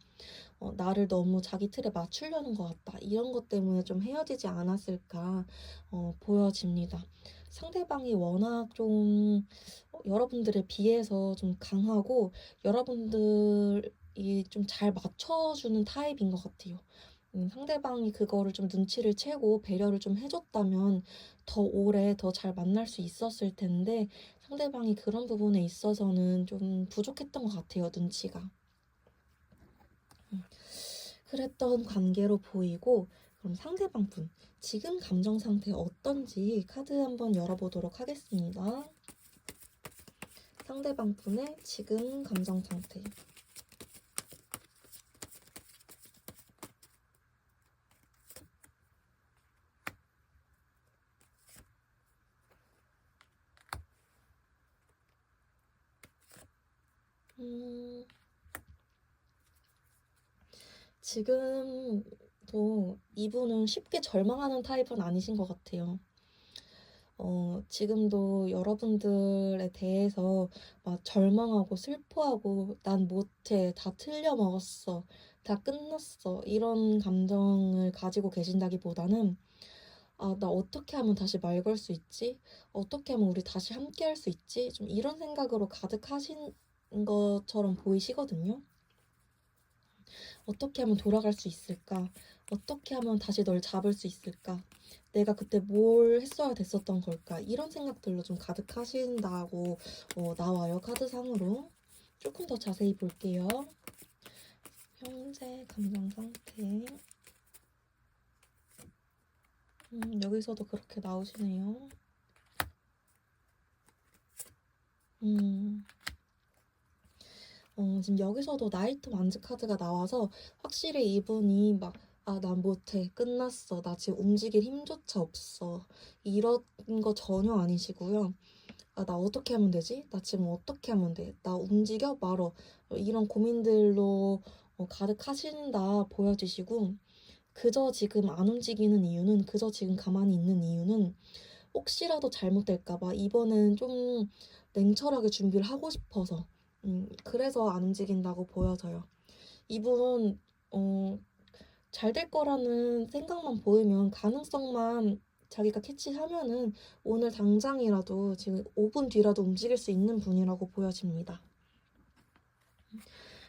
나를 너무 자기 틀에 맞추려는 것 같다. 이런 것 때문에 좀 헤어지지 않았을까 보여집니다. 상대방이 워낙 좀 여러분들에 비해서 좀 강하고 여러분들이 좀 잘 맞춰주는 타입인 것 같아요. 상대방이 그거를 좀 눈치를 채고 배려를 좀 해줬다면 더 오래 더 잘 만날 수 있었을 텐데 상대방이 그런 부분에 있어서는 좀 부족했던 것 같아요, 눈치가. 그랬던 관계로 보이고 그럼 상대방 분 지금 감정 상태 어떤지 카드 한번 열어보도록 하겠습니다. 상대방 분의 지금 감정 상태. 지금도 이분은 쉽게 절망하는 타입은 아니신 것 같아요. 지금도 여러분들에 대해서 막 절망하고 슬퍼하고 난 못해, 다 틀려먹었어, 다 끝났어 이런 감정을 가지고 계신다기보다는 아, 나 어떻게 하면 다시 말 걸 수 있지? 어떻게 하면 우리 다시 함께 할 수 있지? 좀 이런 생각으로 가득하신 것처럼 보이시거든요. 어떻게 하면 돌아갈 수 있을까? 어떻게 하면 다시 널 잡을 수 있을까? 내가 그때 뭘 했어야 됐었던 걸까? 이런 생각들로 좀 가득하신다고 나와요, 카드상으로. 조금 더 자세히 볼게요. 현재 감정 상태. 여기서도 그렇게 나오시네요. 음, 지금 여기서도 나이트 완즈 카드가 나와서 확실히 이분이 막 아, 난 못해. 끝났어. 나 지금 움직일 힘조차 없어. 이런 거 전혀 아니시고요. 아, 나 어떻게 하면 되지? 나 지금 어떻게 하면 돼? 나 움직여? 말어. 이런 고민들로 가득하신다 보여지시고 그저 지금 안 움직이는 이유는 그저 지금 가만히 있는 이유는 혹시라도 잘못될까 봐 이번엔 좀 냉철하게 준비를 하고 싶어서 그래서 안 움직인다고 보여져요. 이분 잘 될 거라는 생각만 보이면 가능성만 자기가 캐치하면은 오늘 당장이라도 지금 5분 뒤라도 움직일 수 있는 분이라고 보여집니다.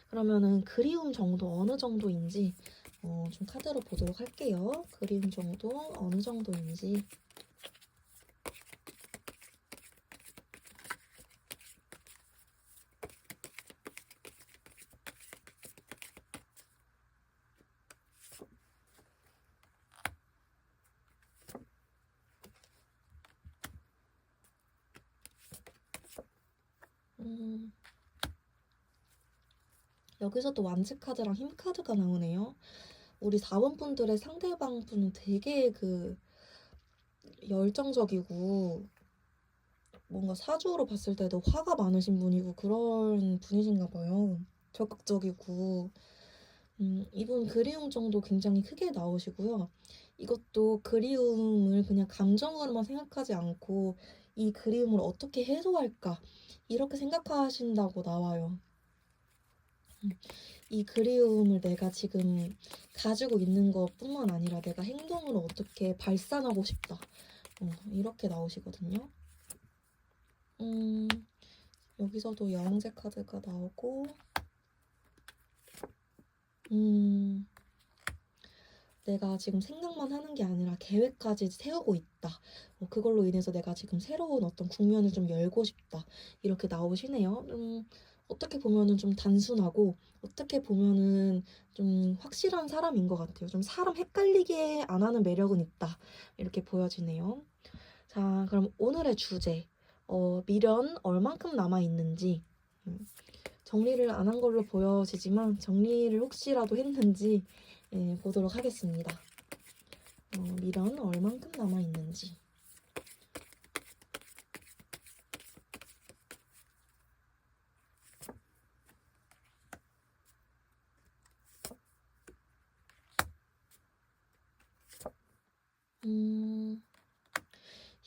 그러면은 그리움 정도 어느 정도인지 좀 카드로 보도록 할게요. 그리움 정도 어느 정도인지. 여기서도 완즈 카드랑 힘 카드가 나오네요. 우리 4번 분들의 상대방 분은 되게 열정적이고 뭔가 사주로 봤을 때도 화가 많으신 분이고 그런 분이신가 봐요. 적극적이고 이분 그리움 정도 굉장히 크게 나오시고요. 이것도 그리움을 그냥 감정으로만 생각하지 않고 이 그리움을 어떻게 해소할까 이렇게 생각하신다고 나와요. 이 그리움을 내가 지금 가지고 있는 것뿐만 아니라 내가 행동으로 어떻게 발산하고 싶다. 이렇게 나오시거든요. 여기서도 여왕제 카드가 나오고 내가 지금 생각만 하는 게 아니라 계획까지 세우고 있다. 그걸로 인해서 내가 지금 새로운 어떤 국면을 좀 열고 싶다. 이렇게 나오시네요. 어떻게 보면은 좀 단순하고 어떻게 보면은 좀 확실한 사람인 것 같아요. 좀 사람 헷갈리게 안 하는 매력은 있다. 이렇게 보여지네요. 자, 그럼 오늘의 주제. 미련 얼만큼 남아있는지. 정리를 안 한 걸로 보여지지만 정리를 혹시라도 했는지 보도록 하겠습니다. 미련 얼만큼 남아있는지.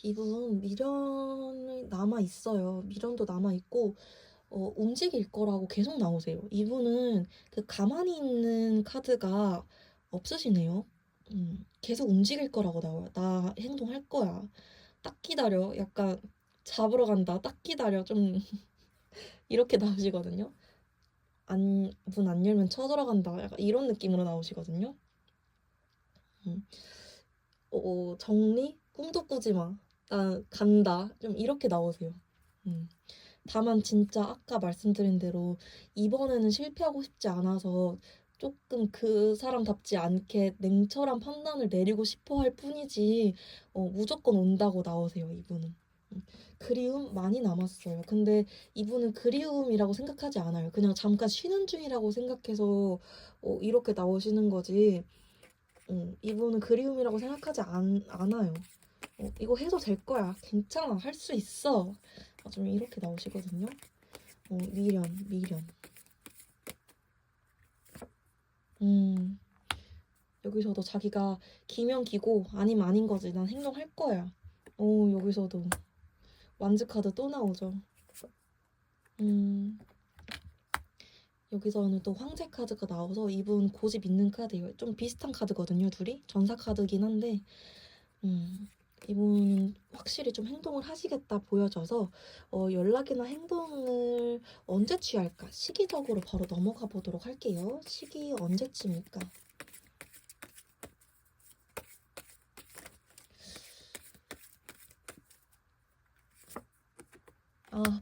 이분 미련이 남아있어요. 미련도 남아있고 움직일 거라고 계속 나오세요. 이분은 가만히 있는 카드가 없으시네요. 계속 움직일 거라고 나와요. 나 행동할 거야. 딱 기다려. 약간 잡으러 간다. 딱 기다려. 좀 이렇게 나오시거든요. 문 안 열면 쳐들어간다. 약간 이런 느낌으로 나오시거든요. 정리? 꿈도 꾸지 마. 나 간다. 좀 이렇게 나오세요. 다만 진짜 아까 말씀드린 대로 이번에는 실패하고 싶지 않아서 조금 그 사람답지 않게 냉철한 판단을 내리고 싶어 할 뿐이지 무조건 온다고 나오세요, 이분은. 그리움 많이 남았어요. 근데 이분은 그리움이라고 생각하지 않아요. 그냥 잠깐 쉬는 중이라고 생각해서 이렇게 나오시는 거지. 이분은 그리움이라고 생각하지 않아요. 이거 해도 될 거야. 괜찮아. 할 수 있어. 좀 이렇게 나오시거든요. 미련. 여기서도 자기가 기면 기고 아니면 아닌 거지. 난 행동할 거야. 여기서도 완즈 카드 또 나오죠. 여기서는 또 황제 카드가 나와서 이분 고집 있는 카드예요. 좀 비슷한 카드거든요, 둘이. 전사 카드긴 한데 이분은 확실히 좀 행동을 하시겠다 보여져서 연락이나 행동을 언제 취할까? 시기적으로 바로 넘어가 보도록 할게요. 시기 언제쯤일까?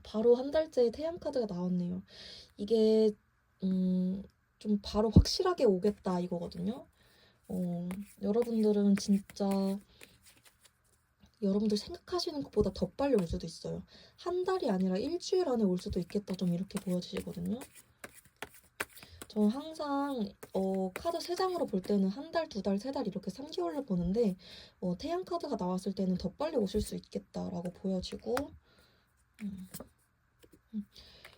바로 한 달째 태양 카드가 나왔네요. 이게 좀 바로 확실하게 오겠다 이거거든요. 여러분들은 진짜 여러분들 생각하시는 것보다 더 빨리 올 수도 있어요. 한 달이 아니라 일주일 안에 올 수도 있겠다. 좀 이렇게 보여지시거든요. 저는 항상 카드 3장으로 볼 때는 한 달, 2달, 3달 이렇게 3개월로 보는데 태양 카드가 나왔을 때는 더 빨리 오실 수 있겠다라고 보여지고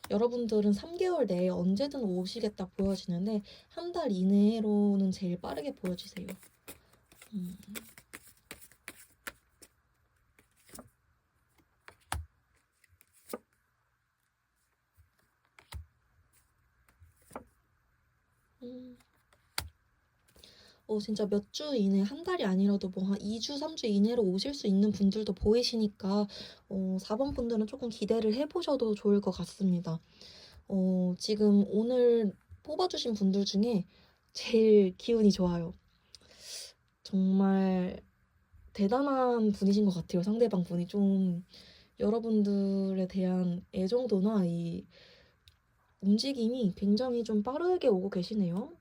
여러분들은 3개월 내에 언제든 오시겠다 보여지는데 한 달 이내로는 제일 빠르게 보여지세요. 음. 진짜 몇 주 이내, 한 달이 아니라도 뭐 한 2주, 3주 이내로 오실 수 있는 분들도 보이시니까 4번 분들은 조금 기대를 해보셔도 좋을 것 같습니다. 지금 오늘 뽑아주신 분들 중에 제일 기운이 좋아요. 정말 대단한 분이신 것 같아요. 상대방 분이 좀 여러분들에 대한 애정도나 이 움직임이 굉장히 좀 빠르게 오고 계시네요.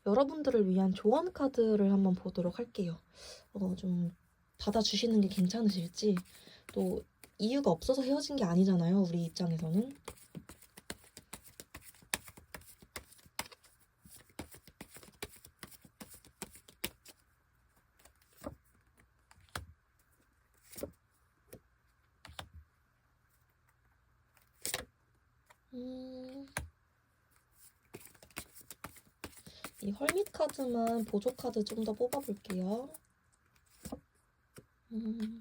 여러분들을 위한 조언 카드를 한번 보도록 할게요. 좀 받아주시는 게 괜찮으실지. 또 이유가 없어서 헤어진 게 아니잖아요. 우리 입장에서는. 음, 이 헐밋 카드만 보조 카드 좀 더 뽑아볼게요. 음,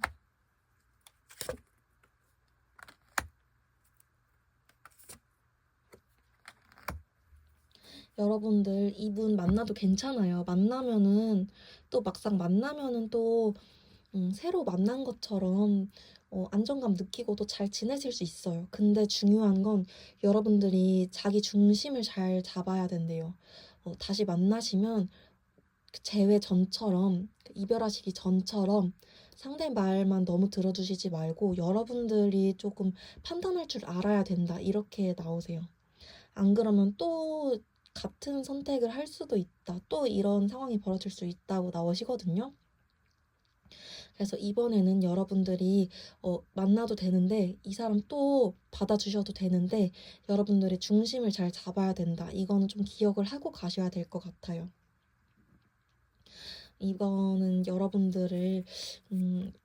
여러분들 이분 만나도 괜찮아요. 만나면은 또 막상 만나면은 또 새로 만난 것처럼 안정감 느끼고도 잘 지내실 수 있어요. 근데 중요한 건 여러분들이 자기 중심을 잘 잡아야 된대요. 다시 만나시면 그 재회 전처럼, 그 이별하시기 전처럼 상대 말만 너무 들어주시지 말고 여러분들이 조금 판단할 줄 알아야 된다. 이렇게 나오세요. 안 그러면 또 같은 선택을 할 수도 있다. 또 이런 상황이 벌어질 수 있다고 나오시거든요. 그래서 이번에는 여러분들이 만나도 되는데 이 사람 또 받아주셔도 되는데 여러분들의 중심을 잘 잡아야 된다. 이거는 좀 기억을 하고 가셔야 될 것 같아요. 이거는 여러분들을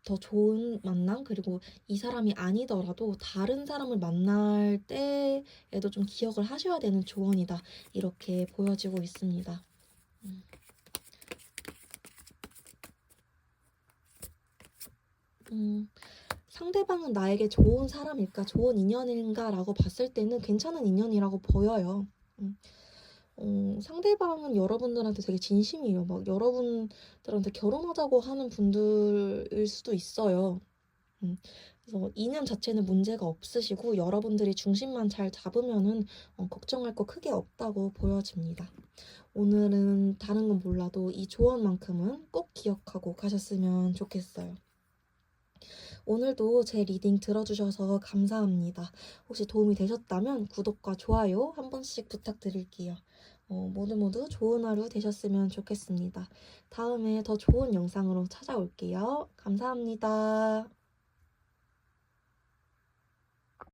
더 좋은 만남 그리고 이 사람이 아니더라도 다른 사람을 만날 때에도 좀 기억을 하셔야 되는 조언이다. 이렇게 보여지고 있습니다. 음. 음, 상대방은 나에게 좋은 사람일까, 좋은 인연인가라고 봤을 때는 괜찮은 인연이라고 보여요. 음, 상대방은 여러분들한테 되게 진심이에요. 막 여러분들한테 결혼하자고 하는 분들일 수도 있어요. 음, 그래서 인연 자체는 문제가 없으시고 여러분들이 중심만 잘 잡으면은 걱정할 거 크게 없다고 보여집니다. 오늘은 다른 건 몰라도 이 조언만큼은 꼭 기억하고 가셨으면 좋겠어요. 오늘도 제 리딩 들어주셔서 감사합니다. 혹시 도움이 되셨다면 구독과 좋아요 한 번씩 부탁드릴게요. 모두 모두 좋은 하루 되셨으면 좋겠습니다. 다음에 더 좋은 영상으로 찾아올게요. 감사합니다.